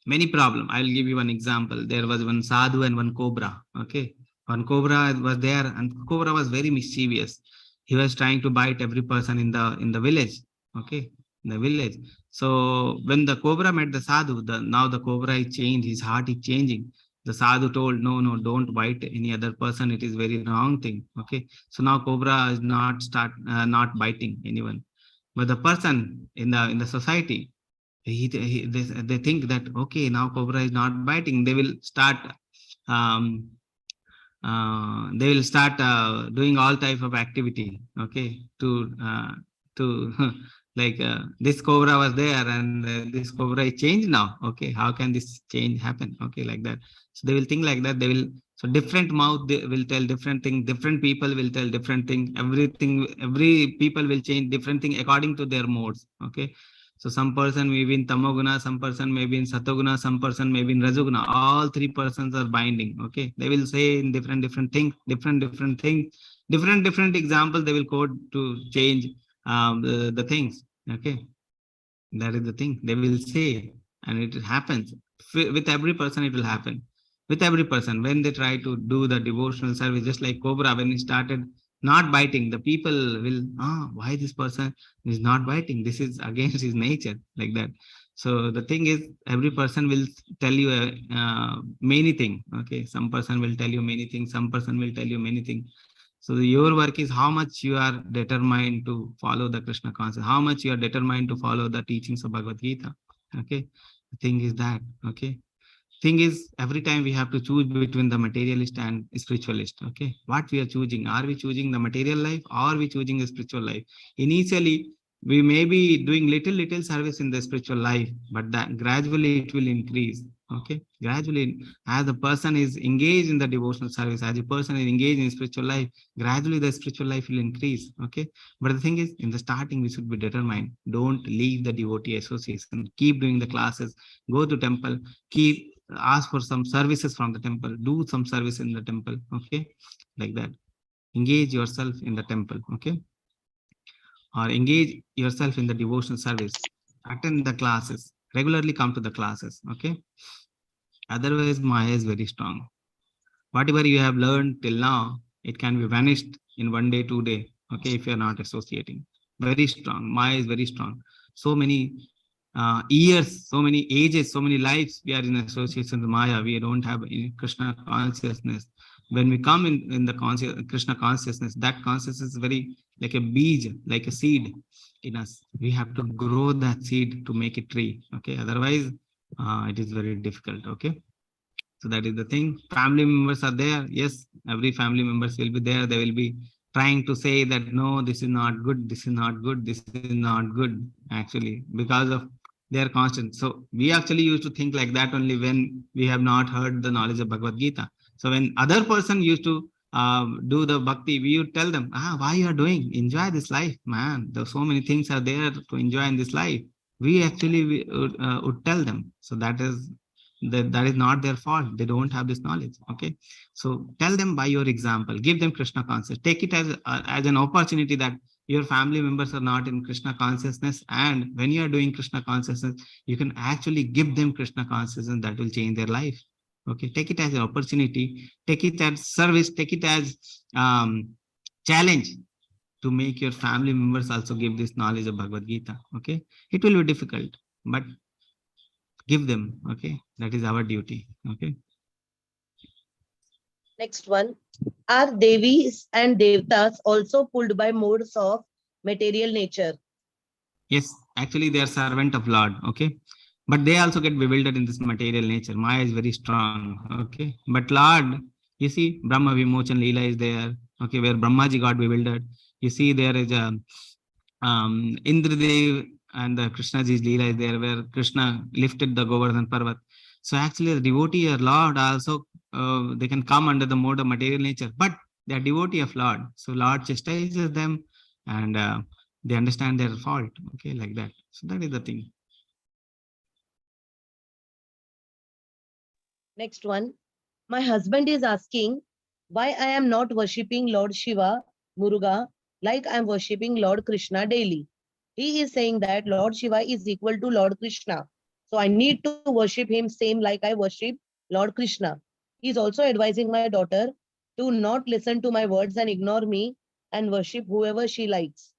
Many problem. I will give you one example. There was one sadhu and one cobra. Okay, one cobra was there, and cobra was very mischievous. He was trying to bite every person in the village. Okay, in the village. So when the cobra met the sadhu, now the cobra is changed. His heart is changing. The sadhu told, no, no, don't bite any other person. It is very wrong thing. Okay, so now cobra is not biting anyone. But the person in the society, they think that, okay, now cobra is not biting, um, they will start doing all type of activity, okay, to like this cobra was there, and this cobra is changed now. Okay, how can this change happen? Okay, like that. So they will think like that. They will, so different mouth, they will tell different thing, different people will tell different thing, everything, every people will change different thing according to their modes. Okay, so some person may be in tamoguna, some person may be in satoguna, some person may be in rajoguna. All three persons are binding. Okay, they will say in different things, different things, different example they will quote to change the things. Okay, that is the thing they will say, and it happens with every person. It will happen with every person when they try to do the devotional service. Just like cobra, when he started not biting, the people will, why this person is not biting? This is against his nature, like that. So the thing is, every person will tell you many things. Okay, some person will tell you many things, some person will tell you many things. So your work is how much you are determined to follow the Krishna consciousness, how much you are determined to follow the teachings of Bhagavad Gita. Okay, the thing is that. Okay, thing is, every time we have to choose between the materialist and spiritualist. Okay, what we are choosing? Are we choosing the material life, or are we choosing the spiritual life? Initially, we may be doing little service in the spiritual life, but that gradually it will increase. Okay, gradually, as the person is engaged in the devotional service, as a person is engaged in spiritual life, gradually the spiritual life will increase. Okay, but the thing is, in the starting, we should be determined. Don't leave the devotee association. Keep doing the classes. Go to temple. Keep ask for some services from the temple. Do some service in the temple. Okay, like that. Engage yourself in the temple. Okay, or engage yourself in the devotional service. Attend the classes. Regularly come to the classes. Okay. Otherwise, Maya is very strong. Whatever you have learned till now, it can be vanished in 1 day, 2 day. Okay, if you are not associating. Very strong. Maya is very strong. So many years, so many ages, so many lives we are in association with Maya. We don't have Krishna consciousness. When we come in the Krishna consciousness, that consciousness is very like a beej, like a seed in us. We have to grow that seed to make a tree. Okay, otherwise it is very difficult. Okay. So that is the thing. Family members are there. Yes, every family members will be there. They will be trying to say that, no, this is not good. This is not good. This is not good, actually, because of their constant. So we actually used to think like that only when we have not heard the knowledge of Bhagavad Gita. So when other person used to do the bhakti, we would tell them, why you are doing? Enjoy this life, man. There's so many things are there to enjoy in this life. We actually would tell them. So that is not their fault. They don't have this knowledge. Okay, so tell them by your example. Give them Krishna consciousness. Take it as an opportunity that your family members are not in Krishna consciousness, and when you are doing Krishna consciousness, you can actually give them Krishna consciousness that will change their life. Okay, take it as an opportunity. Take it as service. Take it as challenge to make your family members also give this knowledge of Bhagavad Gita. Okay, it will be difficult, but give them. Okay, that is our duty. Okay. Next one. Are Devis and Devtas also pulled by modes of material nature? Yes, actually they are servant of Lord. Okay, but they also get bewildered in this material nature. Maya is very strong. Okay, but Lord, you see, Brahma Vimochan Leela is there. Okay, where Brahmaji got bewildered. You see, there is a Indradev and the Krishnaji's Leela is there, where Krishna lifted the Govardhan Parvat. So actually, the devotee or Lord also they can come under the mode of material nature, but they are devotee of Lord. So Lord chastises them, and they understand their fault. Okay, like that. So that is the thing. Next one. My husband is asking, Why I am not worshipping Lord Shiva, Muruga, like I am worshipping Lord Krishna daily. He is saying that Lord Shiva is equal to Lord Krishna. So I need to worship him same like I worship Lord Krishna. He is also advising my daughter to not listen to my words and ignore me and worship whoever she likes.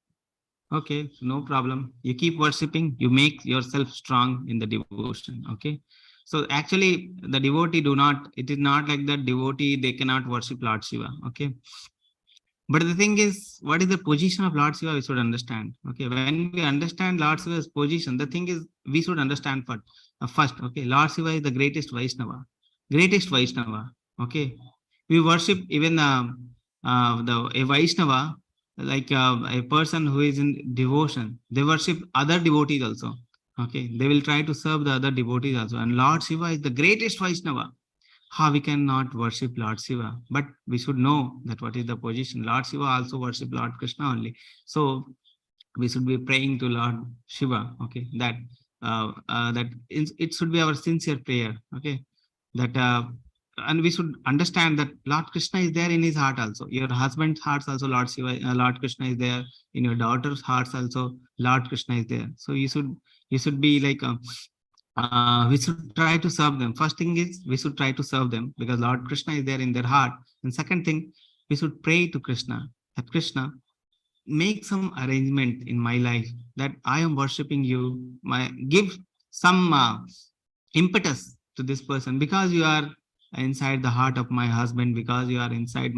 Okay, no problem. You keep worshipping, you make yourself strong in the devotion. Okay. So actually, the devotee do not, it is not like that devotee, they cannot worship Lord Shiva. Okay. But the thing is, what is the position of Lord Shiva? We should understand. Okay. When we understand Lord Shiva's position, the thing is, we should understand first. Okay. Lord Shiva is the greatest Vaishnava. Greatest Vaishnava. Okay. We worship even a Vaishnava, like a person who is in devotion, they worship other devotees also. Okay, they will try to serve the other devotees also. And Lord Shiva is the greatest Vaishnava. How we cannot worship Lord Shiva? But we should know that what is the position. Lord Shiva also worship Lord Krishna only. So we should be praying to Lord Shiva. Okay, that it should be our sincere prayer. Okay, that and we should understand that Lord Krishna is there in his heart also. Your husband's heart also Lord Shiva, Lord Krishna is there. In your daughter's hearts also Lord Krishna is there. So you should be like we should try to serve them. First thing is we should try to serve them because Lord Krishna is there in their heart. And second thing, we should pray to Krishna that Krishna, make some arrangement in my life that I am worshipping you. Give some impetus to this person because you are inside the heart of my husband, because you are inside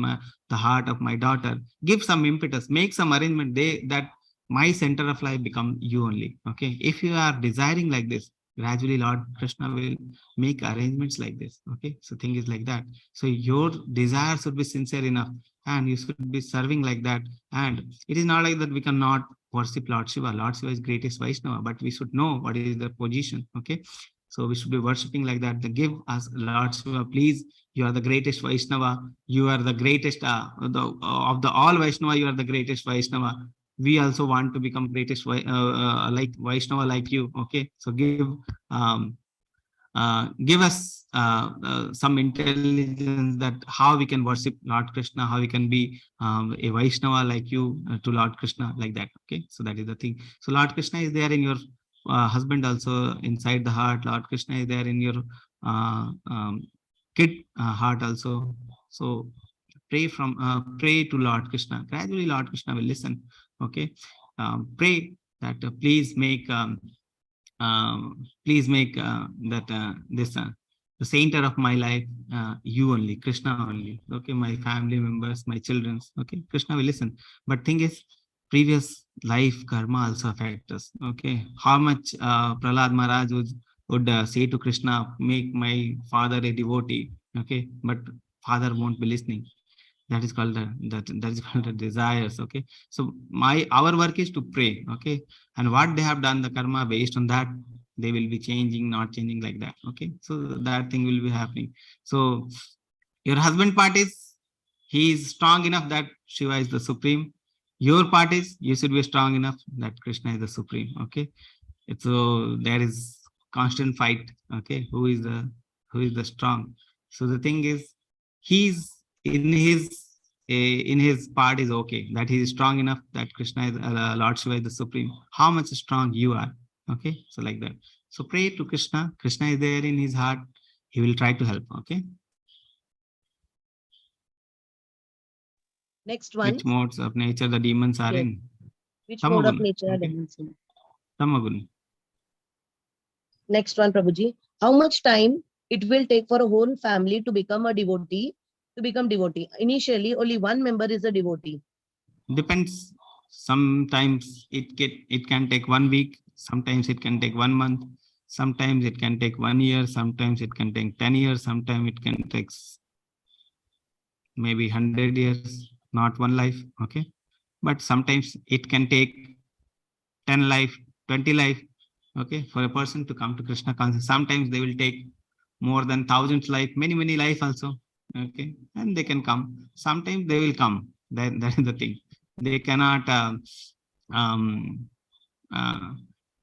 the heart of my daughter. Give some impetus, make some arrangement that my center of life become you only. Okay, if you are desiring like this, gradually Lord Krishna will make arrangements like this. Okay, so thing is like that. So your desire should be sincere enough and you should be serving like that. And it is not like that we cannot worship Lord Shiva. Lord Shiva is greatest Vaishnava, but we should know what is the position. Okay, so we should be worshipping like that. Give us Lord Shiva, please. You are the greatest Vaishnava. You are the greatest of the all Vaishnava. You are the greatest Vaishnava. We also want to become greatest like Vaishnava like you. Okay, so give us some intelligence that how we can worship Lord Krishna, how we can be a Vaishnava like you to Lord Krishna like that. Okay, so that is the thing. So Lord Krishna is there in your husband also inside the heart. Lord Krishna is there in your kid heart also. So pray to Lord Krishna. Gradually Lord Krishna will listen. Okay, pray that please make that this the center of my life you only, Krishna only. Okay, my family members, my children's. Okay, Krishna will listen. But thing is, previous life karma also affect us. Okay, how much Prahlad Maharaj would say to Krishna, make my father a devotee. Okay, but father won't be listening. That is called that is called the desires. Okay, so our work is to pray. Okay, and what they have done the karma, based on that they will be changing, not changing like that. Okay, so that thing will be happening. So your husband part is, he is strong enough that Shiva is the supreme. Your part is, you should be strong enough that Krishna is the supreme. Okay, so there is constant fight. Okay, who is the strong? So the thing is, he's in his part is okay, that he is strong enough that Krishna is Lord Shiva is the supreme. How much strong you are? Okay, so like that. So pray to Krishna. Krishna is there in his heart. He will try to help. Okay. Next one. Which modes of nature the demons are Yes. in? Which mode of nature are Okay. demons in? Tamagun. Next one, Prabhuji. How much time it will take for a whole family to become a devotee, Initially, only one member is a devotee. Depends. Sometimes it can take 1 week. Sometimes it can take 1 month. Sometimes it can take 1 year. Sometimes it can take 10 years. Sometimes it can take maybe 100 years, not one life. Okay. But sometimes it can take 10 life, 20 life. Okay. For a person to come to Krishna consciousness, sometimes they will take more than thousands life, many life also. Okay. And they can come. Sometimes they will come. That is the thing. They cannot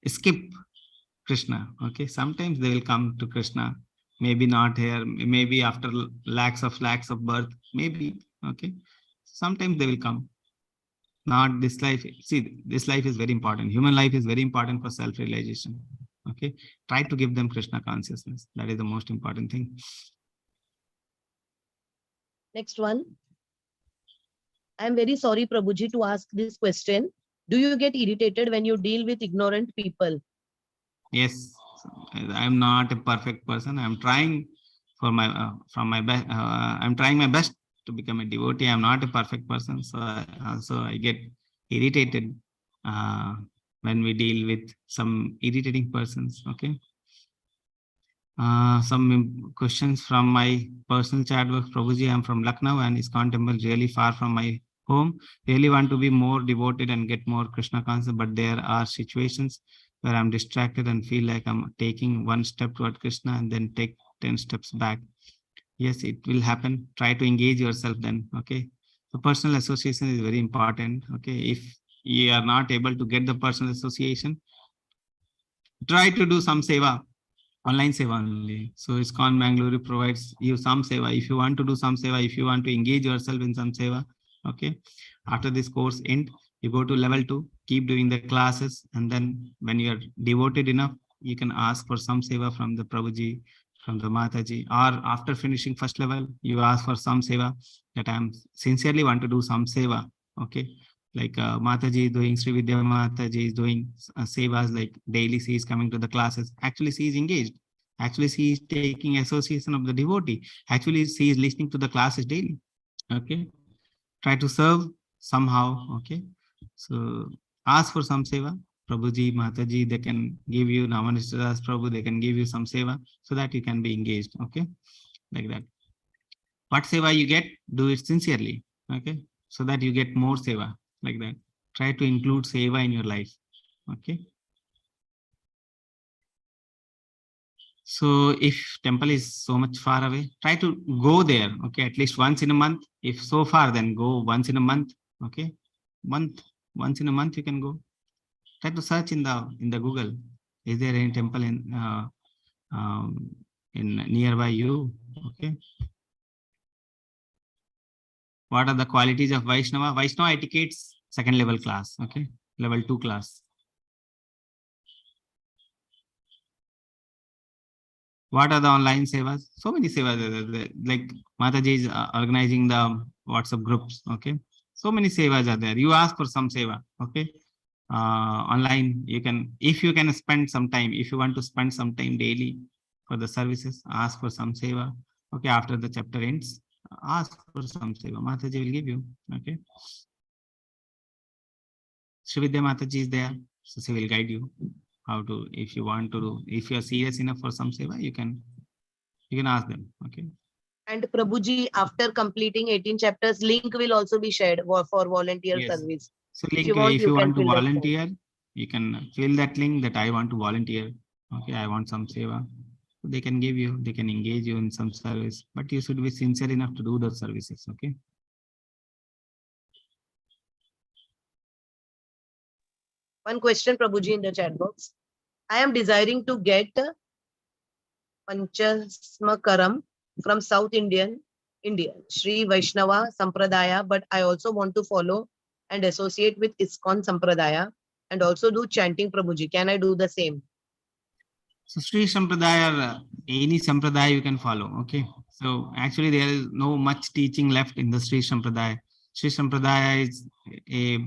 skip Krishna. Okay. Sometimes they will come to Krishna. maybe not here, maybe after lakhs of birth, maybe, okay. Sometimes they will come. Not this life. See, this life is very important. Human life is very important for self-realization. Okay. Try to give them Krishna consciousness. That is the most important thing. Next one. I am very sorry, Prabhuji, to ask this question. Do you get irritated when you deal with ignorant people? Yes, I am not a perfect person. I am trying for my from my best. I'm trying my best to become a devotee. I am not a perfect person, so I get irritated when we deal with some irritating persons. Okay. Some questions from my personal chat box. Prabhuji, I'm from Lucknow and ISKCON temple really far from my home. Really want to be more devoted and get more Krishna conscious, but there are situations where I'm distracted and feel like I'm taking one step toward Krishna and then take 10 steps back. Yes, it will happen. Try to engage yourself then. Okay. So personal association is very important. Okay. If you are not able to get the personal association, try to do some seva. Online seva only. So ISKCON Bangalore provides you some seva. If you want to do some seva, if you want to engage yourself in some seva, okay. After this course end, you go to level 2, keep doing the classes, and then when you are devoted enough, you can ask for some seva from the Prabhuji, from the Mataji, or after finishing first level, you ask for some seva that I am sincerely want to do some seva. Okay. Like Mataji is doing, Sri Vidya Mataji is doing sevas, like daily she is coming to the classes. Actually, she is engaged. Actually, she is taking association of the devotee. Actually, she is listening to the classes daily. Okay. Try to serve somehow. Okay. So ask for some seva. Prabhuji, Mataji, they can give you, Namanishras Prabhu, they can give you some seva so that you can be engaged. Okay. Like that. What seva you get, do it sincerely. Okay. So that you get more seva. Like that. Try to include seva in your life. Okay. So if temple is so much far away, try to go there. Okay. At least once in a month. If so far, then go once in a month. Okay. Once in a month you can go. Try to search in the Google. Is there any temple in nearby you? Okay. What are the qualities of Vaishnava? Vaishnava etiquettes, second level class. Okay. Level 2 class. What are the online sevas? So many sevas. Like Mataji is organizing the WhatsApp groups. Okay. So many sevas are there. You ask for some seva. Okay. Online, you can, if you can spend some time, if you want to spend some time daily for the services, ask for some seva. Okay. After the chapter ends, ask for some seva. Mataji will give you. Okay. Sri Vidya Mataji is there. So she will guide you how to, if you want to do, if you are serious enough for some seva, you can ask them. Okay. And Prabhuji, after completing 18 chapters, link will also be shared for volunteer Yes. service. So link, if you want to fill that volunteer, you can fill that link that I want to volunteer. Okay, I want some seva. So they can give you, they can engage you in some service, but you should be sincere enough to do those services. Okay. One question, Prabhuji, in the chat box. I am desiring to get Panchasmakaram from South India, Sri Vaishnava Sampradaya, but I also want to follow and associate with ISKCON Sampradaya and also do chanting, Prabhuji. Can I do the same? So Sri Sampradaya, any Sampradaya you can follow. Okay. So actually there is no much teaching left in the Sri Sampradaya. Sri Sampradaya is a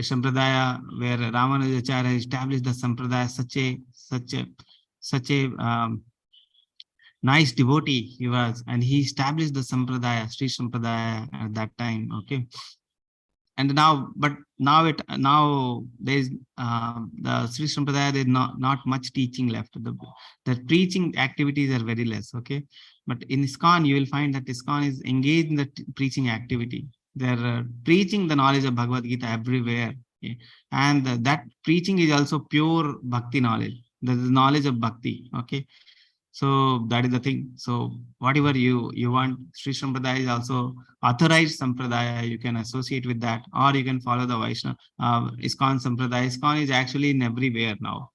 Sampradaya where Ramanujacharya established the Sampradaya, such a nice devotee he was, and he established the Sampradaya, Sri Sampradaya at that time. Okay. And now, but now there is the Sri Sampradaya, there is not much teaching left. The preaching activities are very less. Okay. But in ISKCON, you will find that ISKCON is engaged in the preaching activity. They're preaching the knowledge of Bhagavad Gita everywhere. Okay? And that preaching is also pure bhakti knowledge. The knowledge of bhakti. Okay. So that is the thing. So whatever you want, Sri Sampradaya is also authorized Sampradaya. You can associate with that, or you can follow the Vaishnava ISKCON Sampradaya. ISKCON is actually in everywhere now.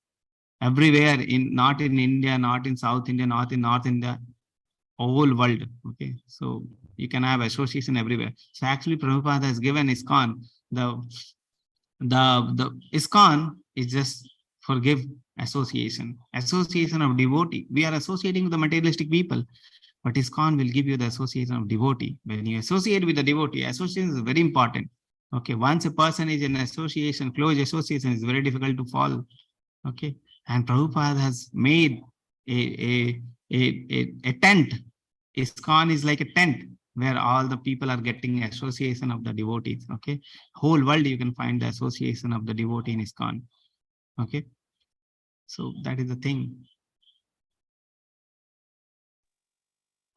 Everywhere, not in India, not in South India, not in North India. whole world. Okay, so you can have association everywhere. So actually, Prabhupada has given ISKCON the ISKCON is just forgive association of devotee. We are associating with the materialistic people, but ISKCON will give you the association of devotee. When you associate with the devotee, association is very important. Okay, once a person is in association, close association, is very difficult to follow. Okay, and Prabhupada has made a tent. ISKCON is like a tent where all the people are getting association of the devotees. Okay, whole world you can find the association of the devotee in ISKCON. Okay, so that is the thing.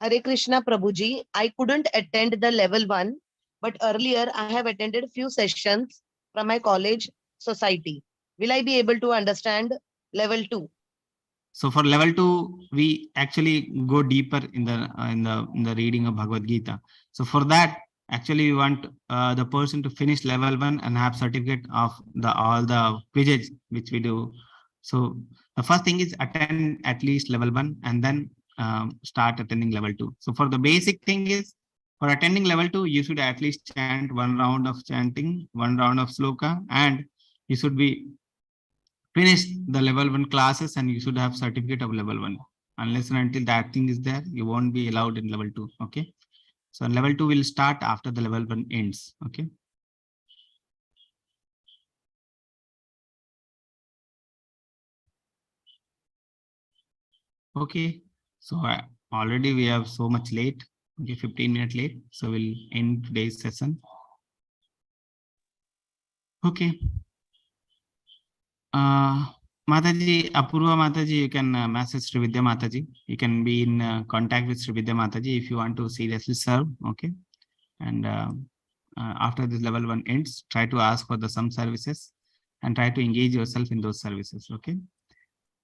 Hare Krishna Prabhuji, I couldn't attend the level 1, but earlier I have attended few sessions from my college society. Will I be able to understand level 2? So for level 2, we actually go deeper in the reading of Bhagavad Gita. So for that, actually, we want the person to finish level 1 and have certificate of all the quizzes which we do. So the first thing is attend at least level 1 and then start attending level 2. So for the basic thing is, for attending level 2, you should at least chant 1 round of chanting, 1 round of sloka, and you should be finish the level 1 classes and you should have certificate of level 1. Unless and until that thing is there, you won't be allowed in level 2. Okay, so level 2 will start after the level 1 ends. Okay, okay, so already we have so much late. Okay, 15 minutes late, so we'll end today's session. Okay, Mataji, Apurva Mataji, you can message Srividya Mataji. You can be in contact with Srividya Mataji if you want to seriously serve. Okay, and after this level 1 ends, try to ask for some services and try to engage yourself in those services. Okay,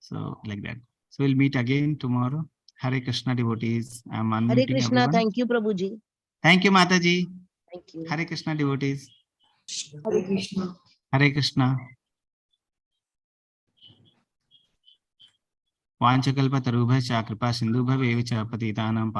so like that. So we'll meet again tomorrow. Hare Krishna devotees. I'm Hare unmuting Krishna, everyone. thank you Prabhuji. Thank you, Mataji. Thank you. Hare Krishna devotees. Hare Krishna. Hare Krishna. वाञ्छकल्पतरुभ्यश्च कृपा सिन्धुभ्यः एव च पतितानां पावनेभ्यो